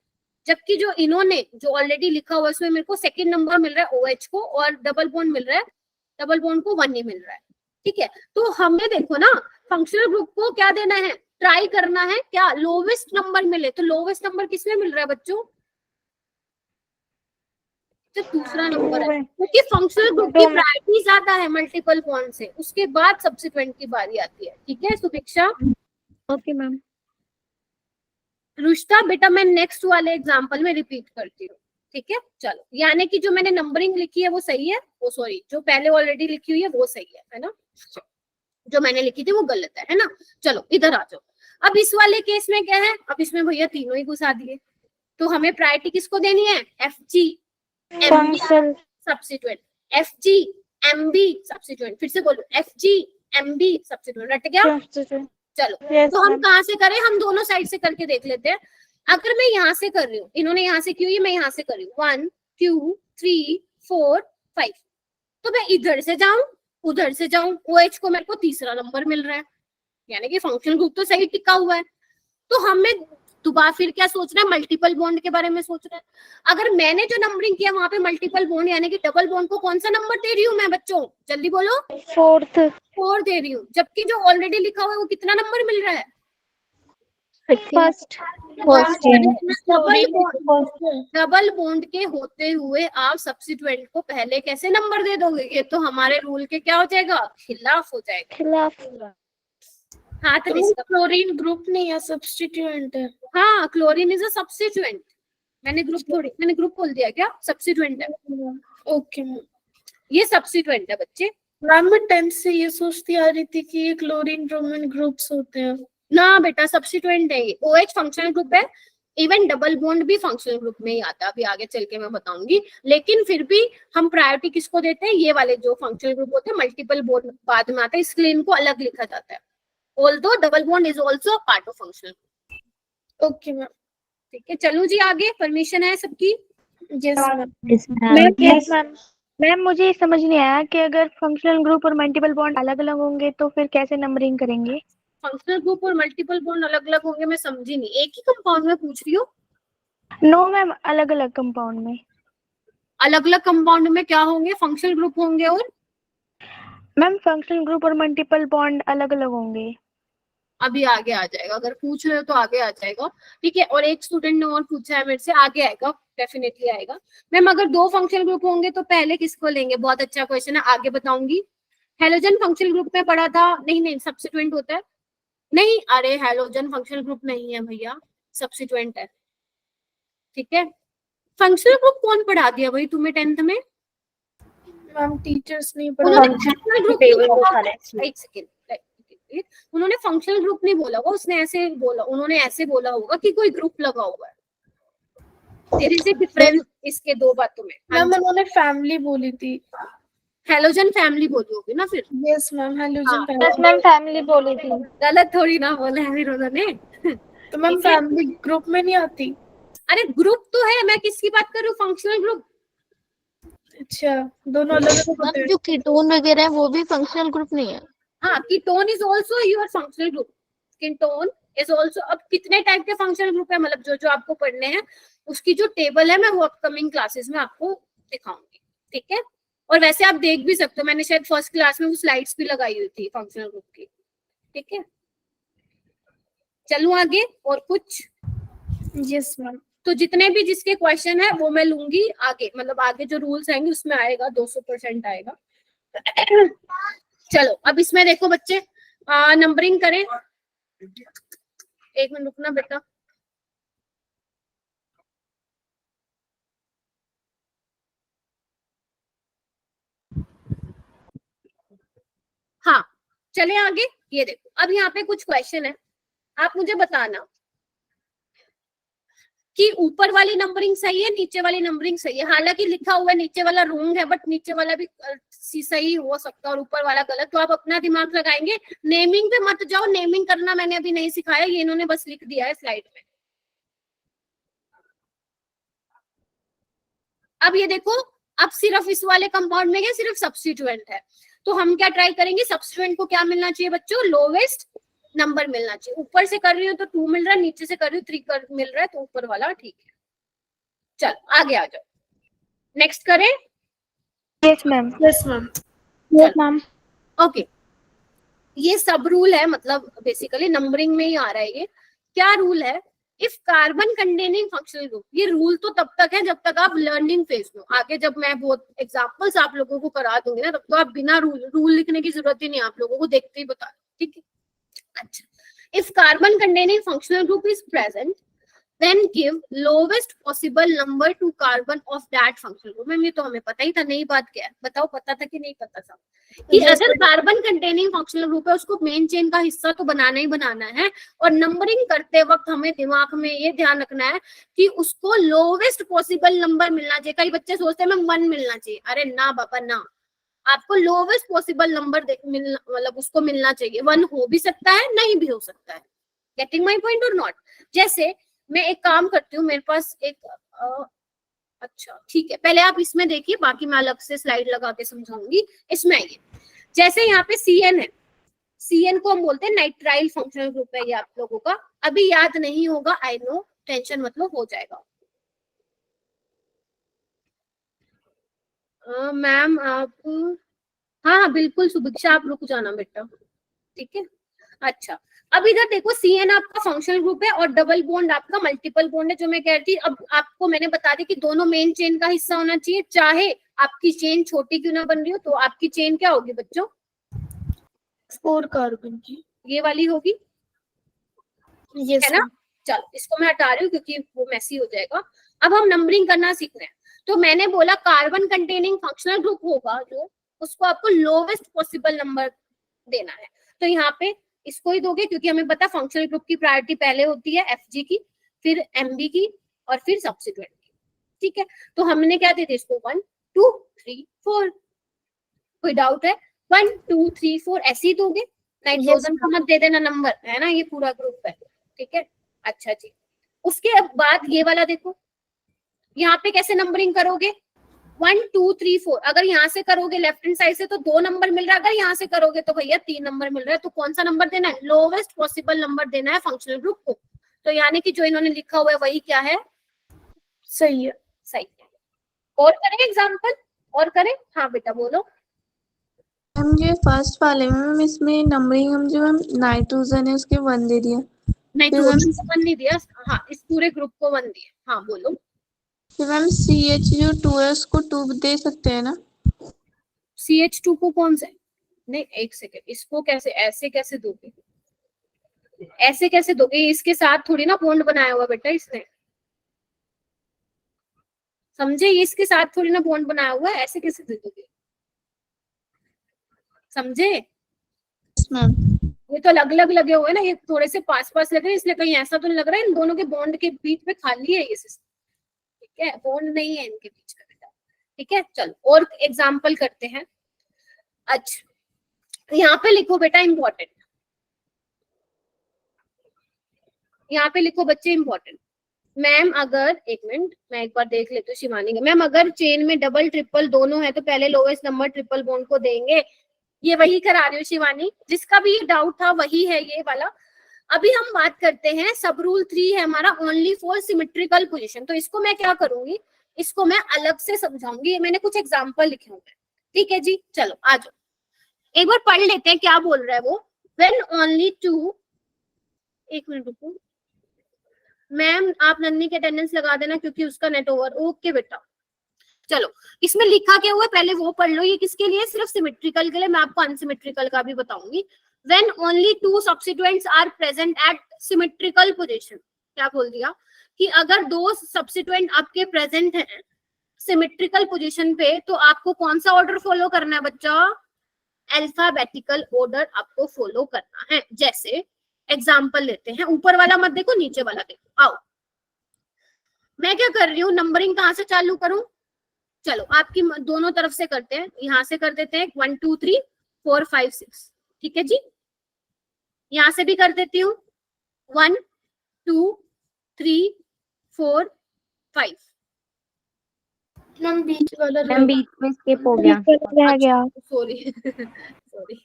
जबकि जो इन्होंने जो ऑलरेडी लिखा हुआ है उसमें मेरे को 2nd नंबर मिल रहा है OH को और डबल बॉन्ड मिल रहा है, डबल बॉन्ड को 1 ही मिल रहा है। ठीक है, तो हमें देखो ना फंक्शनल ग्रुप को क्या देना है? ट्राई करना है क्या लोवेस्ट नंबर मिले। तो लोवेस्ट नंबर किसमें मिल रहा है बच्चों? जो दूसरा नंबर है, क्योंकि फंक्शनल ग्रुप की प्रायोरिटी ज्यादा है मल्टीपल बॉन्ड से, उसके बाद सब्सिट्यूएंट की बारी आती है। ठीक है सुभिक्षा? Okay ma'am. रुष्टा बेटा मैं नेक्स्ट वाले एग्जांपल में रिपीट करती हूँ। ठीक है चलो, यानी कि जो मैंने नंबरिंग लिखी है वो सही है, वो सॉरी जो पहले ऑलरेडी लिखी हुई है वो सही है ना? जो मैंने लिखी थी वो गलत है ना? चलो इधर आ जाओ। अब इस वाले केस में क्या है? अब इसमें भैया तीनों ही घुसा दिए, तो हमें प्रायोरिटी किसको देनी है? FG MB substituent, FG MB substituent. फिर से बोलो FG MB सब्स्टिट्यूएंट। रट गया? चलो तो हम कहाँ से करें? हम दोनों साइड से करके देख लेते हैं। अगर मैं यहाँ से कर रही हूँ, इन्होंने यहाँ से की, मैं यहाँ से कर रही हूँ 1 2 3 4 5, तो मैं इधर से जाऊं उधर से जाऊं, OH को मेरे को तीसरा नंबर मिल रहा है, यानी कि फंक्शनल ग्रुप तो सही टिका हुआ है। तो हमें दोबारा फिर क्या सोचना है? मल्टीपल बॉन्ड के बारे में सोचना है। अगर मैंने जो नंबरिंग किया वहां पे मल्टीपल बॉन्ड यानी कि डबल बॉन्ड को कौन सा नंबर दे रही हूँ मैं बच्चों? जल्दी बोलो। 4 दे रही हूँ, जबकि जो ऑलरेडी लिखा हुआ है वो कितना नंबर मिल रहा है? फर्स्ट। डबल बॉन्ड के होते हुए आप सब्स्टिट्यूएंट को पहले कैसे नंबर दे दोगे? ये तो हमारे रूल के क्या हो जाएगा? खिलाफ हो जाएगा। हाँ तो क्लोरीन ग्रुप नहीं है, सब्स्टिट्यूएंट है। हाँ क्लोरीन इज अ सब्स्टिट्यूएंट। मैंने ग्रुप बोल दिया क्या? सब्स्टिट्यूएंट है। ओके मैम, ये सब्स्टिट्यूएंट है बच्चे। मैम मैं 10th से ये सोचती आ रही थी कि ये क्लोरीन ब्रोमीन ग्रुप्स होते हैं। ना बेटा सब्स्टिट्यूएंट है ये। OH फंक्शनल ग्रुप है, इवन डबल बॉन्ड भी फंक्शनल ग्रुप में ही आता है, अभी आगे चल के मैं बताऊंगी। लेकिन फिर भी हम प्रायोरिटी किसको देते हैं? ये वाले जो फंक्शनल ग्रुप होते हैं, मल्टीपल बॉन्ड बाद में आता है, इसलिए इनको अलग लिखा जाता है। Although double bond is also part of functional. Okay ma'am. ठीक है, चलो जी आगे, परमिशन है सबकी? Yes ma'am. मैम मैम मुझे ये समझ नहीं आया कि अगर फंक्शनल ग्रुप और मल्टीपल बॉन्ड अलग अलग होंगे तो फिर कैसे नंबरिंग करेंगे? फंक्शनल ग्रुप और मल्टीपल बॉन्ड अलग अलग होंगे, मैं समझी नहीं, एक ही कंपाउंड में पूछ रही हो? नो मैम, अलग अलग कंपाउंड में। अलग अलग कंपाउंड में क्या होंगे? फंक्शनल ग्रुप होंगे और मैम फंक्शनल ग्रुप और मल्टीपल बॉन्ड अलग अलग होंगे। अभी आगे आ जाएगा, अगर पूछ रहे हो तो आगे आ जाएगा। ठीक है, और एक स्टूडेंट ने और पूछा है मेरे से, आगे आएगा, डेफिनेटली आएगा। मैम अगर दो फंक्शनल ग्रुप होंगे तो पहले किसको लेंगे? बहुत अच्छा क्वेश्चन है, आगे बताऊंगी। हेलोजन फंक्शनल ग्रुप में पढ़ा था? नहीं, सब्स्टिट्यूएंट होता है। नहीं, अरे हेलोजन फंक्शनल ग्रुप नहीं है भैया, सब्स्टिट्यूएंट है। ठीक है, फंक्शनल ग्रुप कौन पढ़ा दिया भाई तुम्हें 10th में? मैम टीचर्स नहीं उन्होंने पढ़ा। फंक्शनल ग्रुप टेबल नहीं को बोला। उठाना है। एक सेकेंड, उन्होंने फंक्शनल ग्रुप नहीं बोला हुआ, उसने ऐसे बोला, उन्होंने ऐसे बोला होगा कि कोई ग्रुप लगा हुआ है। देयर इज ए डिफरेंस इसके दो बातों में। मैम उन्होंने फैमिली बोली थी। हेलोजन फैमिली बोली होगी ना फिर? यस मैम, हेलोजन हाँ, फैमिली। मैम फैमिली बोली थी। गलत थोड़ी ना बोला है फिर उन्होंने। तो मैम ठीक है। फैमिली ग्रुप में नहीं आती? अरे ग्रुप तो है, मैं किसकी बात कर रही हूँ? Functional group. अच्छा, दोनों अलग अलग होते मैम हैं। जो कीटोन वगैरह है वो भी फंक्शनल ग्रुप नहीं है? हाँ, ketone is also your functional group. Ketone is also. अब कितने टाइप के फंक्शनल ग्रुप है, मतलब जो जो आपको पढ़ने हैं उसकी जो टेबल है मैं वो अपकमिंग क्लासेस में आपको दिखाऊंगी। ठीक है, और वैसे आप देख भी सकते हो, मैंने शायद फर्स्ट क्लास में वो स्लाइड्स भी लगाई हुई थी फंक्शनल ग्रुप की। ठीक है, चलूं आगे और कुछ? Yes ma'am. तो जितने भी जिसके क्वेश्चन है वो मैं लूंगी आगे, मतलब आगे जो रूल्स आएंगे उसमें आएगा, 200% आएगा। चलो अब इसमें देखो बच्चे, नंबरिंग करें। एक मिनट रुकना बेटा। हाँ, चले आगे। ये देखो, अब यहाँ पे कुछ क्वेश्चन है, आप मुझे बताना कि ऊपर वाली नंबरिंग सही है, नीचे वाली नंबरिंग सही है। हालांकि लिखा हुआ है नीचे वाला रॉन्ग है, बट नीचे वाला भी सही हो सकता है और ऊपर वाला गलत, तो आप अपना दिमाग लगाएंगे। नेमिंग पे मत जाओ, नेमिंग करना मैंने अभी नहीं सिखाया, ये इन्होंने बस लिख दिया है स्लाइड में। अब ये देखो, अब सिर्फ इस वाले कंपाउंड में क्या सिर्फ सब्स्टिट्यूएंट है, तो हम क्या ट्राई करेंगे? सब्स्टिट्यूएंट को क्या मिलना चाहिए बच्चों? लोवेस्ट नंबर मिलना चाहिए। ऊपर से कर रही हूँ तो 2 मिल रहा है, नीचे से कर रही हूँ 3 मिल रहा है, तो ऊपर वाला ठीक है। चलो आगे आ जाओ, नेक्स्ट करें। Yes ma'am. Yes ma'am. Yes ma'am. Okay, ये सब रूल है, मतलब बेसिकली नंबरिंग में ही आ रहा है। ये क्या रूल है? If carbon containing functional group, ये रूल तो तब तक है जब तक आप लर्निंग फेज में हो। आगे जब मैं बहुत एग्जांपल्स आप लोगों को करा दूंगी ना, तब तो आप बिना रूल लिखने की जरूरत ही नहीं, आप लोगों को देखते ही बता। ठीक है, अच्छा। If carbon containing functional group is present, then give lowest possible number to carbon of that functional group। Ma'am ये तो हमें पता ही था, नई बात क्या है? बताओ, पता था कि नहीं पता था? कि अगर कार्बन कंटेनिंग फंक्शनल ग्रुप है उसको मेन चेन का हिस्सा तो बनाना ही बनाना है, और नंबरिंग करते वक्त हमें दिमाग में ये ध्यान रखना है कि उसको लोवेस्ट पॉसिबल नंबर मिलना चाहिए। कई बच्चे सोचते हैं मैम 1 मिलना चाहिए, अरे ना बाबा ना, आपको लोवेस्ट पॉसिबल नंबर मतलब उसको मिलना चाहिए। 1 हो भी सकता है, नहीं भी हो सकता है। गेटिंग माई पॉइंट और नॉट? जैसे मैं एक काम करती हूँ, मेरे पास एक अच्छा ठीक है, पहले आप इसमें देखिए, बाकी मैं अलग से स्लाइड लगा के समझाऊंगी। इसमें आइए, जैसे यहाँ पे CN है, CN को हम बोलते हैं नाइट्राइल फंक्शनल ग्रुप है ये आप लोगों का। अभी याद नहीं होगा, आई नो, टेंशन मतलब हो जाएगा। मैम आप, हाँ बिल्कुल सुभिक्षा, आप रुक जाना बेटा। ठीक है, अच्छा। अब इधर देखो, CN आपका फंक्शनल ग्रुप है और डबल बॉन्ड आपका मल्टीपल बॉन्ड है, जो मैं कह रही थी। अब आपको मैंने बता दी कि दोनों मेन चेन का हिस्सा होना चाहिए, चाहे आपकी चेन छोटी क्यों ना बन रही हो। तो आपकी चेन क्या होगी बच्चों? 4 कार्बन की ये वाली होगी, यस है ना? चलो इसको मैं हटा रही हूँ क्योंकि वो मैसी हो जाएगा। अब हम नंबरिंग करना सीख रहे हैं, तो मैंने बोला कार्बन कंटेनिंग फंक्शनल ग्रुप होगा जो, उसको आपको लोवेस्ट पॉसिबल नंबर देना है। तो यहाँ पे इसको ही दोगे, क्योंकि हमें पता फंक्शनल ग्रुप की प्रायोरिटी पहले होती है FG की, फिर MB की, और फिर सब्सिट्यूएंट की। ठीक है, तो हमने क्या दे दिया इसको? 1 2 3 4। कोई डाउट है? 1 2 3 4 ऐसे ही दोगे, नाइट्रोजन को मत दे देना नंबर, है ना, ये पूरा ग्रुप है, ठीक है। अच्छा जी, उसके बाद ये वाला देखो, यहाँ पे कैसे नंबरिंग करोगे, 1 2 3 4। अगर यहाँ से करोगे लेफ्ट हैंड साइड से तो 2 नंबर मिल रहा है, अगर यहाँ से करोगे तो भैया 3 नंबर मिल रहा है। तो कौन सा नंबर देना है, लोवेस्ट पॉसिबल नंबर देना है फंक्शनल ग्रुप को। तो यानी कि जो इन्होंने लिखा हुआ है वही क्या है, सही है। सही है। और करें एग्जाम्पल, और करें, हाँ बेटा बोलो। मैम ये फर्स्ट वाले में मैम इसमें नंबरिंग हम जो मैम नाइट्रोजन है उसके 1 दे दिया, नाइट्रोजन को 1 नहीं दिया, हाँ इस पूरे ग्रुप को 1 दिया, हाँ बोलो। फिर मैम CH जो 2 है उसको 2 दे सकते हैं ना। CH2 को कौन सा है, नहीं एक सेकेंड, इसको कैसे, ऐसे कैसे दोगे, ऐसे कैसे दोगे, इसके साथ थोड़ी ना बॉन्ड बनाया हुआ बेटा इसने, समझे, ये इसके साथ थोड़ी ना बॉन्ड बनाया हुआ है, ऐसे कैसे दे दोगे, समझे। मैम ये तो अलग अलग लगे हुए हैं ना, ये थोड़े से पास पास लग रहे हैं, इसलिए कहीं ऐसा तो नहीं लग रहा है इन दोनों के बॉन्ड के बीच में खाली है ये सिस्टम, ठीक है, बॉन्ड नहीं है इनके बीच का बेटा, ठीक है। चलो और एग्जाम्पल करते हैं। अच्छा यहाँ पे लिखो बेटा इंपॉर्टेंट, यहाँ पे लिखो बच्चे इंपॉर्टेंट। मैम अगर, एक मिनट मैं एक बार देख लेती हूँ शिवानी का, मैम अगर चेन में डबल ट्रिपल दोनों है तो पहले लोवेस्ट नंबर ट्रिपल बॉन्ड को देंगे, ये वही करा रही हूँ शिवानी, जिसका भी डाउट था वही है ये वाला। अभी हम बात करते हैं, सब रूल 3 है हमारा ओनली फॉर सिमेट्रिकल पोजीशन, तो इसको मैं क्या करूंगी, इसको मैं अलग से समझाऊंगी, मैंने कुछ एग्जांपल लिखे होंगे, ठीक है जी। चलो आ जाओ एक बार पढ़ लेते हैं क्या बोल रहा है वो। व्हेन ओनली 2, एक मिनट रुको मैम, आप नन्नी के अटेंडेंस लगा देना क्योंकि उसका नेट ओवर, ओके बेटा। चलो इसमें लिखा क्या हुआ है पहले वो पढ़ लो, ये किसके लिए, सिर्फ सिमेट्रिकल के लिए, मैं आपको अनसिमेट्रिकल का भी बताऊंगी। When only 2 substituents are present at symmetrical position, क्या बोल दिया कि अगर 2 सब्सिट्यूएंट आपके प्रेजेंट हैं सिमेट्रिकल पोजीशन पे, तो आपको कौन सा ऑर्डर फॉलो करना है बच्चा, अल्फाबेटिकल ऑर्डर आपको फॉलो करना है। जैसे एग्जांपल लेते हैं, ऊपर वाला मत देखो नीचे वाला देखो, आओ मैं क्या कर रही हूँ, नंबरिंग कहाँ से चालू करूं, चलो आपकी दोनों तरफ से करते हैं, यहाँ से कर देते हैं 1 2 3 4 5 6, ठीक है जी। यहां से भी कर देती हूँ 1 2 3 4 5। मैम बीच वाला मैम बीच में स्किप हो गया, रह गया। सॉरी सॉरी,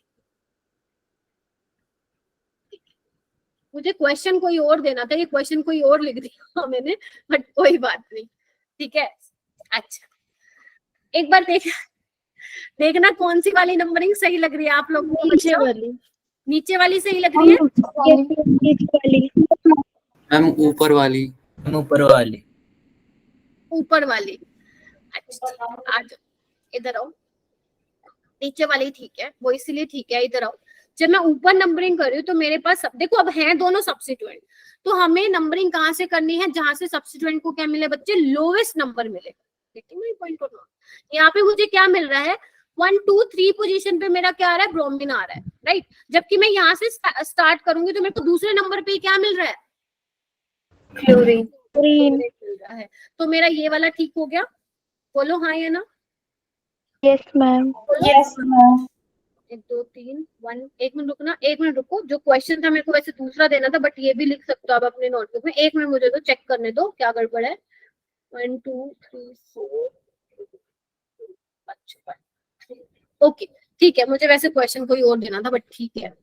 मुझे क्वेश्चन कोई और देना था, ये क्वेश्चन कोई और लिख दिया मैंने, बट कोई बात नहीं, ठीक है। अच्छा एक बार देखना कौन सी वाली नंबरिंग सही लग रही है आप लोगों को, नीचे वाली, नीचे वाली सही लग रही है, मैम ऊपर वाली, ऊपर वाली, ऊपर वाली। अच्छा आ जाओ इधर आओ, नीचे वाली ठीक है, वो इसीलिए ठीक है, इधर आओ। जब मैं ऊपर नंबरिंग कर रही हूँ तो मेरे पास सब, देखो अब हैं दोनों सब्स्टिट्यूएंट, तो हमें नंबरिंग कहाँ से करनी है, जहां से सब्स्टिट्यूएंट को क्या मिले बच्चे, लोवेस्ट नंबर मिले। पॉइंट और नोट, यहाँ पे मुझे क्या मिल रहा है, 1 2 3 पोजीशन पे मेरा क्या आ रहा है, ब्रोमीन आ रहा है, राइट। जबकि मैं यहाँ से स्टार्ट करूंगी तो मेरे को दूसरे नंबर पे क्या मिल रहा है, फ्लोरीन। मिल रहा है। तो मेरा ये वाला ठीक हो गया, बोलो हाँ या ना। Yes ma'am. Yes ma'am. 1 2 3 1, एक मिनट रुकना, एक मिनट रुको, जो क्वेश्चन था मेरे को वैसे दूसरा देना था, बट ये भी लिख सकते हो आप अपने नोटबुक में, एक मिनट मुझे तो चेक करने दो क्या गड़बड़ है। 1 2 3 4, ओके ठीक है, मुझे वैसे क्वेश्चन कोई और देना था, बट ठीक है।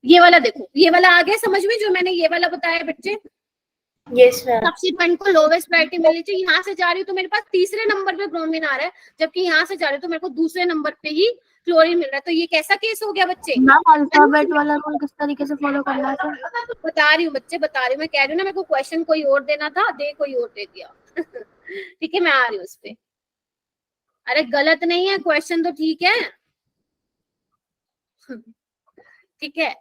ये वाला देखो, ये वाला आ गया समझ में, जो मैंने ये वाला बताया बच्चे। Yes ma'am. सब्सिट्यूएंट को लोवेस्ट प्रायोरिटी मिलनी चाहिए, यहाँ से जा रही हूँ तो मेरे पास तीसरे नंबर पे ब्रोमीन आ रहा है, जबकि यहाँ से जा रही हूँ तो मेरे को दूसरे नंबर पे ही क्लोरीन मिल रहा है। तो ये कैसा केस हो गया बच्चे, मैम अल्फाबेट वाला रूल किस तरीके से फॉलो करना है सर? बता रही हूँ बच्चे, बता रही हूँ, मैं कह रही हूँ ना, मेरे को क्वेश्चन कोई और देना था, दे कोई और दे दिया ठीक है, मैं आ रही हूँ उस पे। अरे गलत नहीं है क्वेश्चन तो ठीक है ठीक है।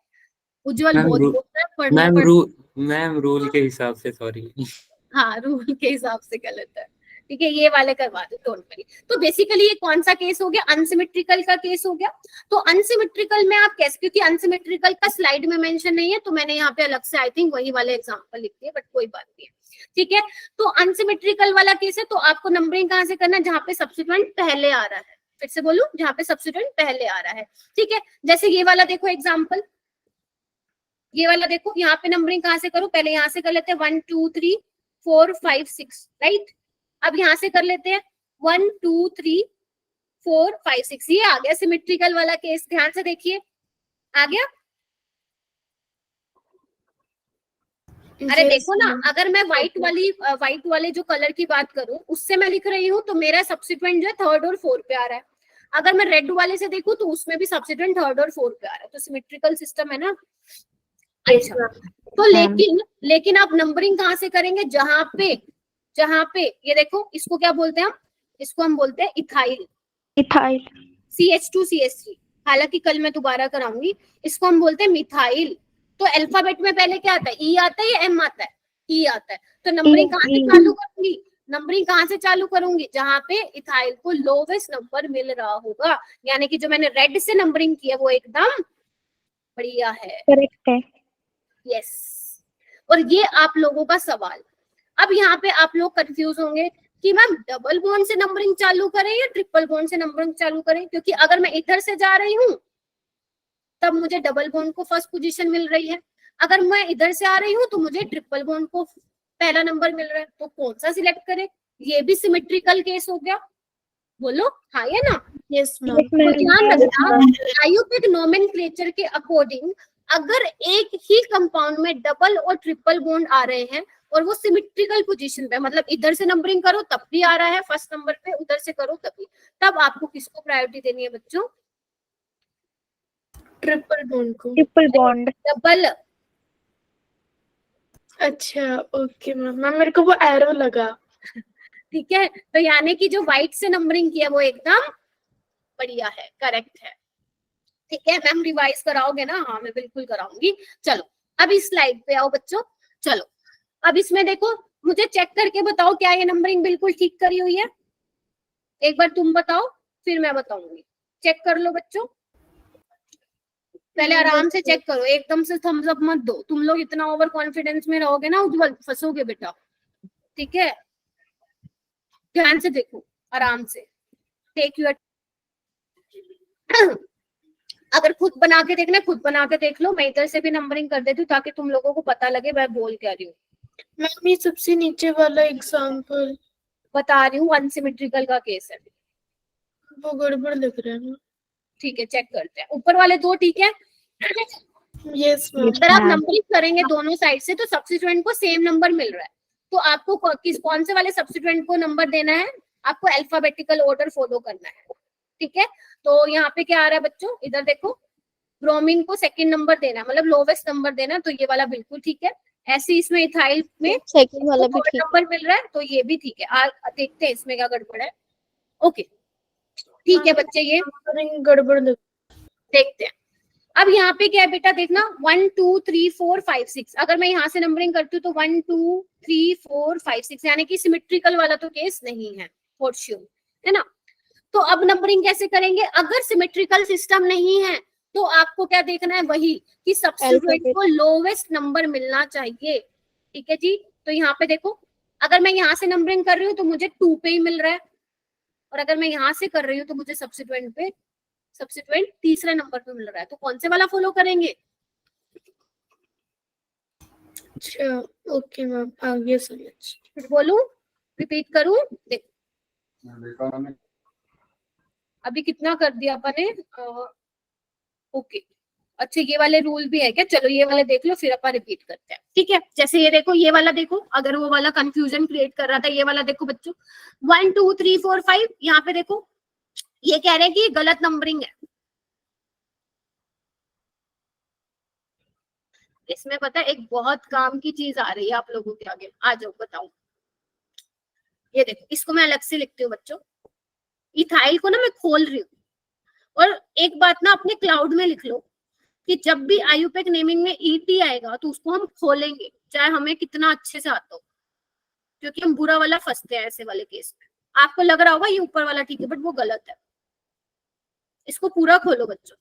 उज्जवल मैम, बोल मैम रूल के हिसाब से, सॉरी हाँ रूल के हिसाब से गलत है, ठीक है, ये वाले करवा दो, डोंट वरी। तो बेसिकली ये कौन सा केस हो गया, अनसिमेट्रिकल का केस हो गया। तो अनसिमेट्रिकल में आप कैसे, क्योंकि अनसिमेट्रिकल का स्लाइड में मेंशन नहीं है, तो मैंने यहाँ पे अलग से आई थिंक वही वाले एग्जांपल लिख दिए, बट कोई बात नहीं है, ठीक है। तो अनसिमेट्रिकल वाला केस है, तो आपको नंबरिंग कहाँ से करना है, जहाँ पे सब्स्टिट्यूएंट पहले आ रहा है, फिर से बोलूं, जहाँ पे सब्स्टिट्यूएंट पहले आ रहा है, ठीक है। जैसे ये वाला देखो एग्जाम्पल, ये वाला देखो, यहाँ पे नंबरिंग कहाँ से करूँ, पहले यहाँ से कर लेते हैं 1 2 3 4 5 6, राइट। अब यहाँ से कर लेते हैं 1 2 3 4 5 6, ये आ गया सिमेट्रिकल वाला केस। ध्यान से देखिए, आ गया। अरे देखो ना, अगर मैं व्हाइट वाले जो कलर की बात करूं, उससे मैं लिख रही हूँ तो मेरा सब्सिट्यूएंट जो है थर्ड और फोर्थ पे आ रहा है। अगर मैं रेड वाले से देखूं तो उसमें भी सब्सिट्यूएंट थर्ड और फोर्थ पे आ रहा है, तो सिमेट्रिकल सिस्टम है ना। अच्छा, तो लेकिन आप नंबरिंग कहाँ से करेंगे, जहां पे ये देखो, इसको क्या बोलते हैं हम, इसको हम बोलते हैं इथाइल, इथाइल CH2CH3। हालांकि कल मैं दोबारा कराऊंगी। इसको हम बोलते हैं मिथाइल। तो अल्फाबेट में पहले क्या आता है, ई आता है या एम आता है, ई आता है। तो नंबरिंग कहाँ से चालू करूंगी, नंबरिंग कहाँ से चालू करूंगी, जहां पे इथाइल को लोवेस्ट नंबर मिल रहा होगा। यानी कि जो मैंने रेड से नंबरिंग की है वो एकदम बढ़िया है, करेक्ट है। यस। और ये आप लोगों का सवाल। अब यहाँ पे आप लोग कंफ्यूज होंगे कि मैम डबल बॉन्ड से नंबरिंग चालू करें या ट्रिपल बॉन्ड से नंबरिंग चालू करें, क्योंकि अगर मैं इधर से जा रही हूँ तब मुझे डबल बॉन्ड को फर्स्ट पोजीशन मिल रही है, अगर मैं इधर से आ रही हूँ तो मुझे ट्रिपल बॉन्ड को पहला नंबर मिल रहा है। तो कौन सा सिलेक्ट करें, ये भी सिमेट्रिकल केस हो गया, बोलो हाँ या ना। Yes ma'am. तो ध्यान रखना, आयुर्वेदिक नोमेनक्लेचर के अकॉर्डिंग अगर एक ही कंपाउंड में डबल और ट्रिपल बॉन्ड आ रहे हैं और वो सिमेट्रिकल पोजीशन पे, मतलब इधर से नंबरिंग करो तब भी आ रहा है फर्स्ट नंबर पे, उधर से करो तभी, तब आपको किसको प्रायोरिटी देनी है बच्चों, ट्रिपल बॉन्ड को। Triple bond. डबल। अच्छा ओके मैम, मेरे को वो एरो लगा। ठीक है, तो यानी कि जो व्हाइट से नंबरिंग किया वो एकदम बढ़िया है, करेक्ट है। ठीक है मैम, रिवाइज कराओगे ना, हाँ मैं बिल्कुल कराऊंगी। चलो अब इस स्लाइड पे आओ बच्चों। चलो अब इसमें देखो, मुझे चेक करके बताओ क्या ये नंबरिंग बिल्कुल ठीक करी हुई है, एक बार तुम बताओ फिर मैं बताऊंगी। चेक कर लो बच्चों, पहले आराम से चेक करो, एकदम से थम्स अप मत दो, तुम लोग इतना ओवर कॉन्फिडेंस में रहोगे ना उज्जवल, फंसोगे बेटा। ठीक है, ध्यान से देखो, आराम से, टेक यूर अगर खुद बना के देखना, खुद बना के देख लो, मैं इधर से भी नंबरिंग कर देती हूँ ताकि तुम लोगों को पता लगे मैं बोल क्या रही हूँ। मैम ये सबसे नीचे वाला एग्जांपल बता रही हूँ, अनसिमेट्रिकल का केस है, वो गड़बड़ लग रहा है ना। ठीक है चेक करते हैं, ऊपर वाले दो ठीक है। Yes ma'am. अगर आप नंबरिंग करेंगे दोनों साइड से तो सब्स्टिट्यूएंट को सेम नंबर मिल रहा है, तो आपको कौन से वाले सब्स्टिट्यूएंट को नंबर देना है, आपको अल्फाबेटिकल ऑर्डर फॉलो करना है। ठीक है, तो यहाँ पे क्या आ रहा है बच्चों, इधर देखो, ब्रोमीन को सेकंड नंबर देना है, मतलब लोवेस्ट नंबर देना है, तो ये वाला बिल्कुल ठीक है। ऐसे इसमें इथाइल में सेकंड वाला भी ठीक नंबर मिल रहा है, तो ये भी ठीक है। देखते हैं इसमें क्या गड़बड़ है। ओके ठीक है बच्चे, ये गड़बड़ लग, देखते हैं। अब यहाँ पे क्या है बेटा, देखना 1 2 3 4 5 6, अगर मैं यहाँ से नंबरिंग करती हूँ तो 1 2 3 4 5 6, यानी कि सिमेट्रिकल वाला तो केस नहीं है फॉर श्योर, है ना। तो अब नंबरिंग कैसे करेंगे, अगर सिमेट्रिकल सिस्टम नहीं है तो आपको क्या देखना है, वही कि सब्स्टिट्यूएंट को लोवेस्ट नंबर मिलना चाहिए। ठीक है जी, तो यहाँ पे देखो, अगर मैं यहाँ से नंबरिंग कर रही हूँ तो मुझे 2 पे ही मिल रहा है, और अगर मैं यहाँ से कर रही हूँ तो मुझे सब्स्टिट्यूएंट तीसरे नंबर पे मिल रहा है, तो कौन से वाला फॉलो करेंगे। अच्छा ओके मैम, आ गया समझ। फिर बोलूं, रिपीट करूं, देखो अभी कितना कर दिया अपने। ओके अच्छा, ये वाले रूल भी है क्या, चलो ये वाले देख लो फिर अपन रिपीट करते हैं। ठीक है, जैसे ये देखो, ये वाला देखो, अगर वो वाला कंफ्यूजन क्रिएट कर रहा था, ये वाला देखो बच्चों 1 2 3 4 5, यहाँ पे देखो ये कह रहे हैं कि ये गलत नंबरिंग है। इसमें पता है एक बहुत काम की चीज आ रही है आप लोगों के आगे, आ जाओ बताऊं। ये देखो, इसको मैं अलग से लिखती हूँ बच्चों, इथाइल को ना मैं खोल रही हूँ, और एक बात ना अपने क्लाउड में लिख लो कि जब भी आयुपेक नेमिंग में ईटी आएगा तो उसको हम खोलेंगे, चाहे हमें कितना अच्छे से आता हो, क्योंकि हम बुरा वाला फंसते हैं ऐसे वाले केस में। आपको लग रहा होगा ये ऊपर वाला ठीक है, बट वो गलत है। इसको पूरा खोलो बच्चों,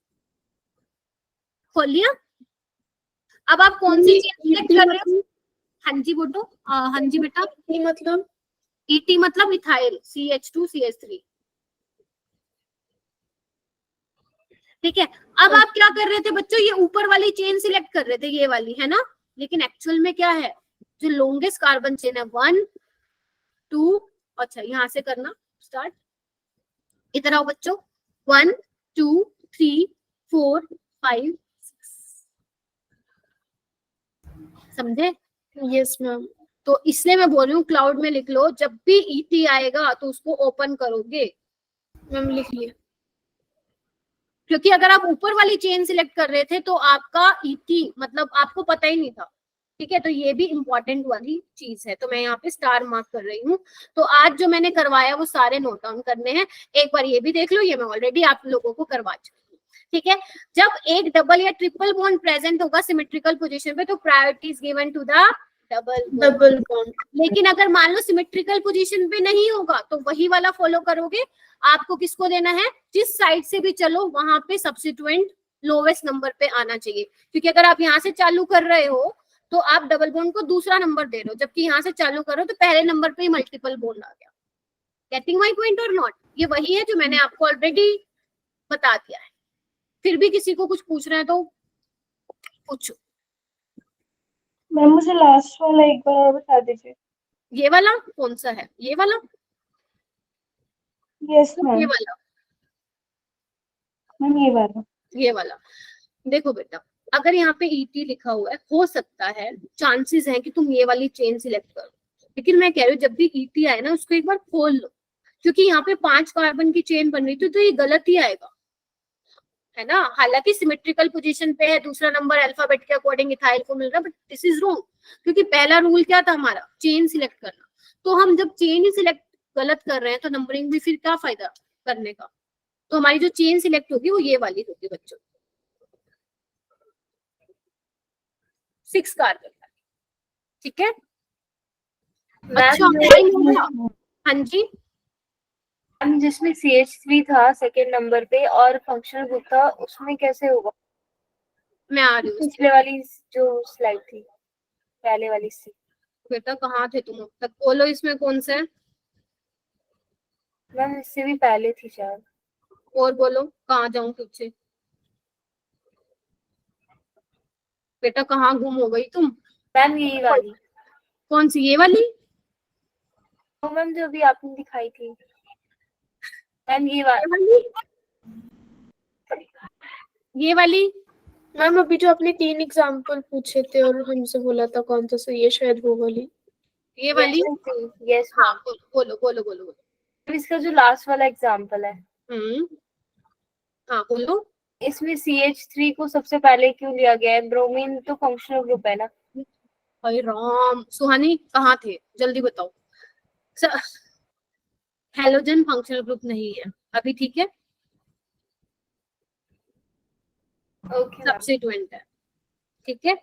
खोल लिया। अब आप कौन सी चीज सिलेक्ट कर रहे हो, हाँ जी बोलो, हाँ जी बेटा, मतलब ईटी मतलब इथाइल CH2CH3। ठीक है, अब आप क्या कर रहे थे बच्चों, ये ऊपर वाली चेन सिलेक्ट कर रहे थे, ये वाली है ना, लेकिन एक्चुअल में क्या है, जो लॉन्गेस्ट कार्बन चेन है 1 2, अच्छा यहाँ से करना स्टार्ट, इधर आओ बच्चों, 1 2 3 4 5 6, समझे? Yes ma'am. तो इसलिए मैं बोल रही हूँ क्लाउड में लिख लो, जब भी ईटी आएगा तो उसको ओपन करोगे। मैम लिख लिया। क्योंकि अगर आप ऊपर वाली चेन सिलेक्ट कर रहे थे तो आपका ईटी मतलब आपको पता ही नहीं था, ठीक है? तो ये भी इंपॉर्टेंट वाली चीज है, तो मैं यहाँ पे स्टार मार्क कर रही हूँ। तो आज जो मैंने करवाया वो सारे नोट डाउन करने हैं, एक बार ये भी देख लो, ये मैं ऑलरेडी आप लोगों को करवा चुकी हूँ, ठीक है? जब एक डबल या ट्रिपल बॉन्ड प्रेजेंट होगा सिमेट्रिकल पोजीशन पे तो priority is given to the double bond. लेकिन अगर मान लो सिमेट्रिकल पोजीशन पे नहीं होगा तो वही वाला फॉलो करोगे। आपको किसको देना है, जिस साइड से भी चलो वहां पे सब्स्टिट्यूएंट लोवेस्ट नंबर पे आना चाहिए, क्योंकि अगर आप यहाँ से चालू कर रहे हो तो आप डबल बॉन्ड को दूसरा नंबर दे रहे हो, जबकि यहाँ से चालू करो तो पहले नंबर पे ही मल्टीपल बॉन्ड आ गया। गेटिंग माय पॉइंट और नॉट? ये वही है जो मैंने आपको ऑलरेडी बता दिया है। फिर भी किसी को कुछ पूछना है तो पूछो। मैम मुझे लास्ट वाला एक बार और बता दीजिए। ये वाला कौन सा है, ये वाला? यस ये मैम। वाला, मैम ये वाला। ये वाला। देखो बेटा, अगर यहाँ पे ईटी लिखा हुआ है, हो सकता है चांसेस है कि तुम ये वाली चेन सिलेक्ट करो, लेकिन मैं कह रही हूँ जब भी ईटी आए ना उसको एक बार खोल लो, क्योंकि यहाँ पे 5 कार्बन की चेन बन रही थी तो ये गलत ही आएगा, है ना? हालांकि सिमेट्रिकल पोजीशन पे है, दूसरा नंबर अल्फाबेट के अकॉर्डिंग इथाइल को मिल रहा है, बट दिस इज रॉन्ग, क्योंकि पहला रूल क्या था हमारा, चेन सिलेक्ट करना। तो हम जब चेन ही सिलेक्ट गलत कर रहे हैं तो नंबरिंग भी फिर क्या फायदा करने का? तो हमारी जो चेन सिलेक्ट होगी वो ये वाली होगी बच्चों, 6 कार्बन, ठीक है? अच्छा टाइम हो गया। हाँ जी मैम जिसमें CH3 था सेकंड नंबर पे और फंक्शनल ग्रुप था उसमें कैसे होगा? मैं आ रही हूँ। पिछले वाली जो स्लाइड थी, पहले वाली से। बेटा कहाँ थे तुम अब तक? बोलो इसमें कौन सा है? मैम इससे भी पहले थी शायद। और बोलो, कहाँ जाऊं पीछे? बेटा कहाँ गुम हो गई तुम? मैम यही वाली। कौन सी, ये वाली? तो मैम जो अभी आपने दिखाई थी मैम ये वाली। ये वाली? मैम अभी जो आपने 3 एग्जाम्पल पूछे थे और हमसे बोला था कौन सा सही है, शायद वो वाली। ये वाली? यस हाँ मैम। बोलो बोलो बोलो बोलो। इसका जो लास्ट वाला एग्जाम्पल है, हाँ बोलो। इसमें CH3 को सबसे पहले क्यों लिया गया है? ब्रोमीन तो फंक्शनल ग्रुप है ना। अरे राम, सुहानी कहाँ थे, जल्दी बताओ। हेलोजन फंक्शनल ग्रुप नहीं है अभी, ठीक है? ओके सब्स्टिट्यूएंट है, ठीक है?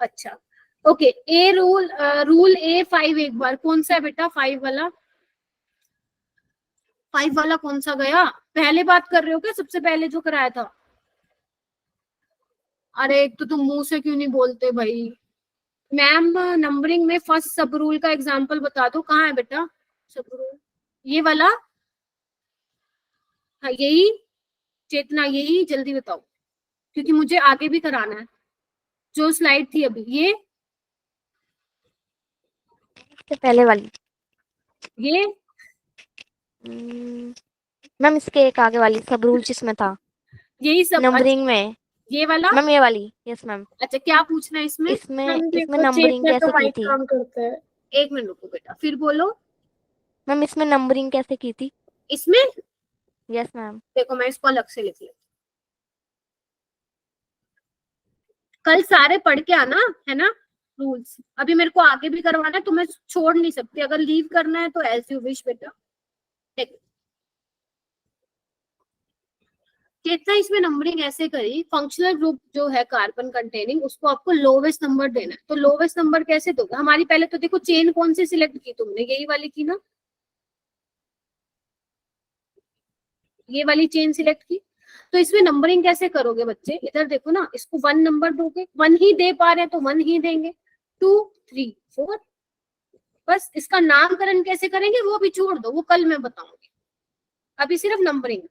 अच्छा okay. A rule, rule A5 एक बार कौन सा है बेटा? 5 वाला, 5 वाला कौन सा गया? पहले बात कर रहे हो क्या, सबसे पहले जो कराया था? अरे एक तो तुम मुंह से क्यों नहीं बोलते भाई? मैम नंबरिंग में फर्स्ट सब रूल का एग्जांपल बता दो, कहाँ है बेटा सब रूल? ये वाला? हाँ यही चेतना, यही जल्दी बताओ, क्योंकि मुझे आगे भी कराना है। जो स्लाइड थी अभी, ये पहले वाली, ये मैम इसके एक आगे वाली सब रूल जिसमें था यही सब नंबरिंग में। ये वाला? मैम ये वाली, यस मैम। अच्छा क्या पूछना है इसमें? इसमें नंबरिंग कैसे की थी? काम करता है। एक मिनट रुको बेटा, फिर बोलो। मैम इसमें नंबरिंग कैसे की थी? इसमें यस मैम। देखो मैं इसको अलग से लिख लेती, कल सारे पढ़ के आना है ना रूल्स। अभी मेरे को आगे भी करवाना है तो मैं छोड़ नहीं सकती, अगर लीव करना है तो एज यू विश बेटा। चेतना इसमें नंबरिंग ऐसे करी, फंक्शनल ग्रुप जो है कार्बन कंटेनिंग उसको आपको लोवेस्ट नंबर देना है, तो लोवेस्ट नंबर कैसे दोगे? हमारी पहले तो देखो चेन कौन सी सिलेक्ट की तुमने, यही वाली की ना, ये वाली चेन सिलेक्ट की। तो इसमें नंबरिंग कैसे करोगे बच्चे? इधर देखो ना, इसको 1 नंबर दोगे, 1 ही दे पा रहे हैं तो 1 ही देंगे, 2 3 4, बस। इसका नामकरण कैसे करेंगे वो भी छोड़ दो, वो कल मैं बताऊंगी, अभी सिर्फ नंबरिंग।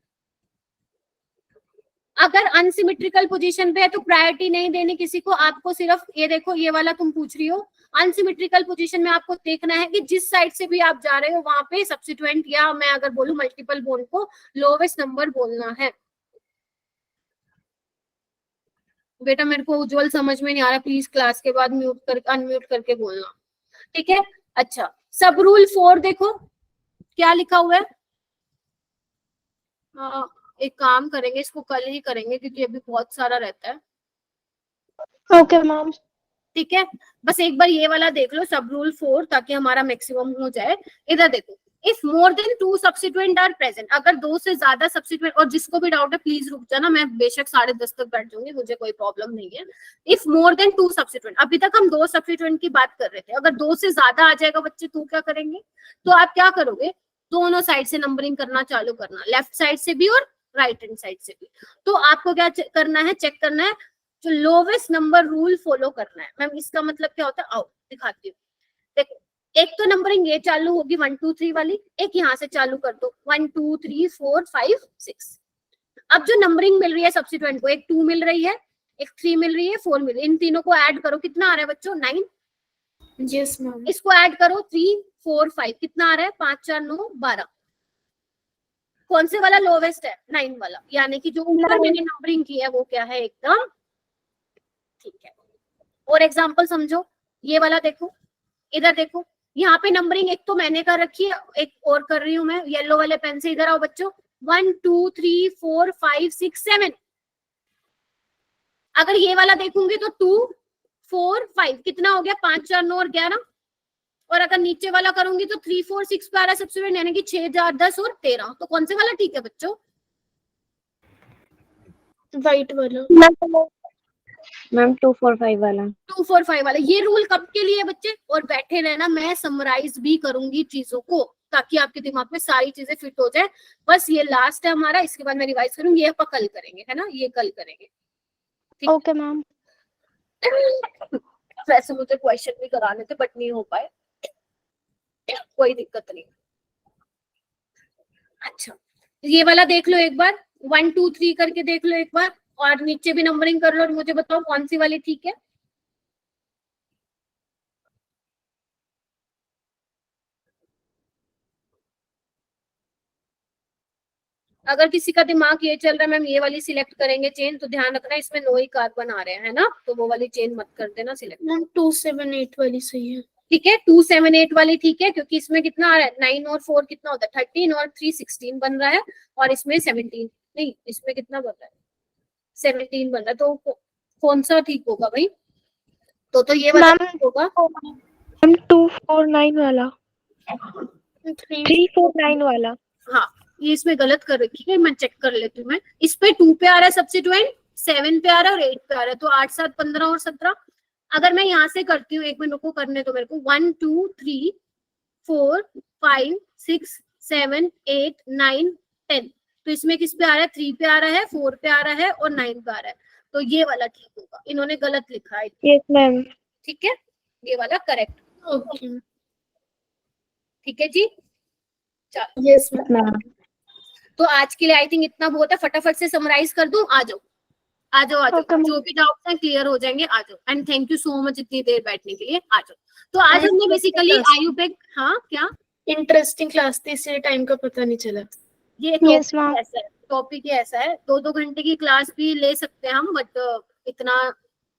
अगर अनसिमेट्रिकल पोजीशन पे है तो प्रायोरिटी नहीं देनी किसी को, आपको सिर्फ ये देखो, ये वाला तुम पूछ रही हो, अनसिमेट्रिकल पोजीशन में आपको देखना है कि जिस साइड से भी आप जा रहे हो वहां पे सब्स्टिट्यूएंट या मैं अगर बोलूं मल्टीपल बॉन्ड को लोवेस्ट नंबर बोलना है। बेटा मेरे को उज्जवल समझ में नहीं आ रहा, प्लीज क्लास के बाद म्यूट कर अनम्यूट करके बोलना, ठीक है। अच्छा, सब रूल 4 देखो क्या लिखा हुआ है। एक काम करेंगे, इसको कल ही करेंगे क्योंकि अभी बहुत सारा रहता है। Okay ma'am. ठीक है, बस एक बार ये वाला देख लो, सब रूल 4, ताकि हमारा मैक्सिमम हो जाए। इधर देखो, if more than 2 substituent are present, अगर 2 से ज्यादा सब्स्टिट्यूएंट, और जिसको भी डाउट है प्लीज रुक जाना, मैं बेशक 10:30 तक बैठ जाऊंगी, मुझे कोई प्रॉब्लम नहीं है। इफ मोर देन 2 सब्स्टिट्यूएंट, अभी तक हम 2 सब्स्टिट्यूएंट की बात कर रहे थे, अगर 2 से ज्यादा आ जाएगा बच्चे तो क्या करेंगे, तो आप क्या करोगे, दोनों साइड से नंबरिंग करना चालू करना, लेफ्ट साइड से भी और राइट हैंड साइड से भी। तो आपको क्या करना है, चेक करना है, जो लोवेस्ट नंबर रूल फॉलो करना है। मैम इसका मतलब क्या होता है, आओ दिखाती हूँ। देखो, एक तो नंबरिंग ये चालू होगी 1 2 3 वाली, एक यहाँ से चालू कर दो 1 2 3 4 5 6। अब जो नंबरिंग मिल रही है सब्स्टिट्यूएंट को, एक 2 मिल रही है, एक 3 मिल रही है, 4 मिल रही है, इन तीनों को ऐड करो, कितना आ रहा है बच्चों, 9। Yes ma'am. इसको ऐड करो 3 4 5, कितना आ रहा है, 5 4 9 12। कौन से वाला लोवेस्ट है, 9 वाला, यानी कि जो ऊपर मैंने नंबरिंग की है वो क्या है, एकदम ठीक है। और एग्जांपल समझो, ये वाला देखो, इधर देखो, यहाँ पे नंबरिंग एक तो मैंने कर रखी है, एक और कर रही हूँ मैं येलो वाले पेन से। इधर आओ बच्चों, 1 2 3 4 5 6 7। अगर ये वाला देखूंगी तो 2 4 5, कितना हो गया, 5 4 9 और 11। और अगर नीचे वाला करूंगी तो 3 4 6 पे आ रहा है सबसे, यानी कि 6 4 10 और 13। तो कौन से वाला ठीक है बच्चों, वाइट वाला मैम 2 4 5 वाला। 2 4 5 वाला। ये रूल कब के लिए बच्चे, और बैठे रहना, मैं समराइज भी करूंगी चीजों को ताकि आपके दिमाग में सारी चीजें फिट हो जाए। बस ये लास्ट है हमारा, इसके बाद मैं रिवाइज करूंगी, ये अपन कल करेंगे, है ना, ये कल करेंगे। Okay ma'am. वैसे मुझे क्वेश्चन भी कराने थे बट नहीं हो पाए, कोई दिक्कत नहीं। अच्छा, ये वाला देख लो एक बार, 1 2 3 करके देख लो एक बार, और नीचे भी नंबरिंग कर लो और मुझे बताओ कौन सी वाली ठीक है। अगर किसी का दिमाग ये चल रहा है मैम ये वाली सिलेक्ट करेंगे चेन, तो ध्यान रखना इसमें 9 ही कार्बन आ रहे हैं, है ना, तो वो वाली चेन मत कर देना सिलेक्ट। मैम 2 7 8 वाली सही है। ठीक है, 2 7 8 वाली ठीक है, क्योंकि इसमें कितना आ रहा है, 9 और 4 कितना होता है, 13 और 3 16 बन रहा है, और इसमें 17 नहीं, इसमें कितना बन रहा है, 17 बन रहा है। तो कौन सा ठीक होगा भाई, तो ये वाला ठीक होगा। मैम 2 4 9 वाला, 3 4 9 वाला। हाँ, ये इसमें गलत कर रखी है, मैं चेक कर लेती हूँ। मैं इस पे 2 पे आ रहा है सब्स्टिट्यूएंट, 7 पे आ रहा है और 8 पे आ रहा है, तो 8 7 15 और 17। अगर मैं यहाँ से करती हूँ, एक मिनट को करने तो मेरे को, 1 2 3 4 5 6 7 8 9 10, तो इसमें किस पे आ रहा है, 3 पे आ रहा है, 4 पे आ रहा है और 9 पे आ रहा है, तो ये वाला ठीक होगा। इन्होंने गलत लिखा है। Yes ma'am. ठीक है, ये वाला करेक्ट। ओके ठीक है जी, चलो। Yes ma'am. तो आज के लिए आई थिंक इतना बहुत है, फटाफट से समराइज कर दूं, आ जाओ आ जाओ आ जाओ, जो भी डाउट्स हैं क्लियर हो जाएंगे, आ जाओ। And thank you so much इतनी देर बैठने के लिए, आ जाओ। तो आज हमने बेसिकली आयुपेक, हाँ क्या इंटरेस्टिंग क्लास थी, इसलिए टाइम का पता नहीं चला। ये Yes, ma'am. ऐसा है, टॉपिक ही ऐसा है, 2 घंटे की क्लास भी ले सकते हैं हम, बट इतना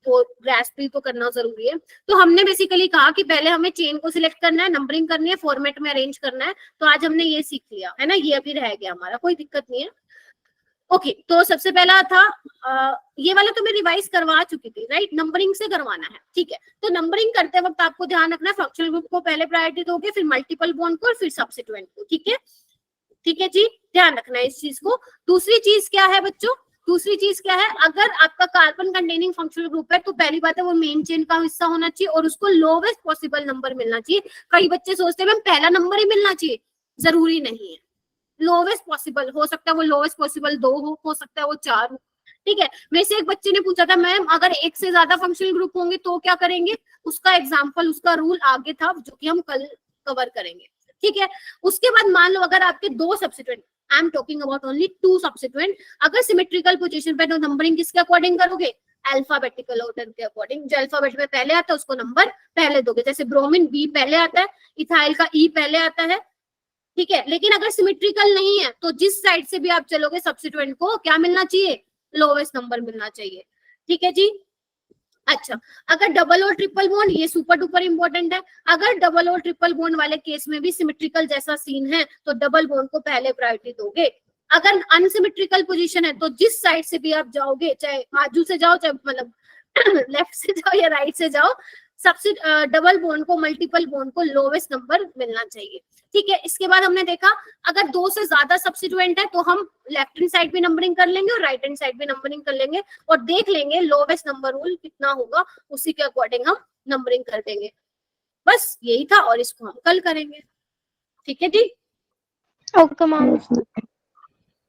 तो ग्रास्प भी तो करना जरूरी है। तो हमने बेसिकली कहा कि पहले हमें चेन को सिलेक्ट करना है, नंबरिंग करनी है, फॉर्मेट में अरेंज करना है। तो आज हमने ये सीख लिया है ना, ये अभी रह गया हमारा, कोई दिक्कत नहीं है। ओके, तो सबसे पहला था ये वाला तो मैं रिवाइज करवा चुकी थी, राइट, नंबरिंग से करवाना है। ठीक है, तो नंबरिंग करते वक्त आपको ध्यान रखना है, फंक्शनल ग्रुप को पहले प्रायोरिटी दोगे, फिर मल्टीपल बॉन्ड को और फिर सब्स्टिट्यूएंट को। ठीक है, ठीक है जी, ध्यान रखना है इस चीज को। दूसरी चीज क्या है बच्चों, दूसरी चीज क्या है, अगर आपका कार्बन कंटेनिंग फंक्शनल ग्रुप है तो पहली बात है वो मेन चेन का हिस्सा होना चाहिए और उसको लोवेस्ट पॉसिबल नंबर मिलना चाहिए। कई बच्चे सोचते हैं मैम पहला नंबर ही मिलना चाहिए, जरूरी नहीं है, लोवेस्ट पॉसिबल हो सकता है, वो लोवेस्ट पॉसिबल 2 हो सकता है वो 4 हो। ठीक है, मेरे से एक बच्चे ने पूछा था मैम अगर 1 से ज्यादा फंक्शनल ग्रुप होंगे तो क्या करेंगे, उसका एग्जाम्पल, उसका रूल आगे था जो कि हम कल कवर करेंगे। ठीक है, उसके बाद मान लो अगर आपके 2 substituent, I am talking about only 2 substituent. अगर सिमेट्रिकल पोजीशन पे तो नंबरिंग किसके अकॉर्डिंग करोगे, अल्फाबेटिकल ऑर्डर के अकॉर्डिंग। जो अल्फाबेट में पहले आता है उसको नंबर पहले दोगे, जैसे ब्रोमीन बी पहले आता है, इथाइल का ई पहले आता है, ठीक है। लेकिन अगर सिमेट्रिकल नहीं है तो जिस साइड से भी आप चलोगे सब्स्टिट्यूएंट को क्या मिलना चाहिए, लोवेस्ट नंबर मिलना चाहिए, ठीक है जी। अच्छा, अगर डबल और ट्रिपल बॉन्ड, ये सुपर डुपर इंपॉर्टेंट है, अगर डबल और ट्रिपल बॉन्ड वाले केस में भी सिमेट्रिकल जैसा सीन है तो डबल बॉन्ड को पहले प्रायोरिटी दोगे। अगर अनसिमेट्रिकल पोजीशन है तो जिस साइड से भी आप जाओगे, चाहे बाजू से जाओ चाहे मतलब लेफ्ट से जाओ या राइट से जाओ, सबसे डबल बॉन्ड को, मल्टीपल बॉन्ड को लोवेस्ट नंबर मिलना चाहिए, ठीक है। इसके बाद हमने देखा अगर 2 से ज्यादा सब्स्टिट्यूएंट है तो हम लेफ्ट हैंड साइड भी नंबरिंग कर लेंगे और राइट हैंड साइड भी नंबरिंग कर लेंगे और देख लेंगे लोवेस्ट नंबर रूल कितना होगा, उसी के अकॉर्डिंग हम नंबरिंग कर देंगे। बस यही था और इसको हम कल करेंगे, ठीक है जी। Okay ma'am.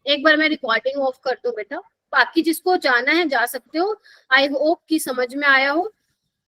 एक बार मैं रिकॉर्डिंग ऑफ कर दूं बेटा, बाकी जिसको जाना है जा सकते हो। आई होप कि समझ में आया हो।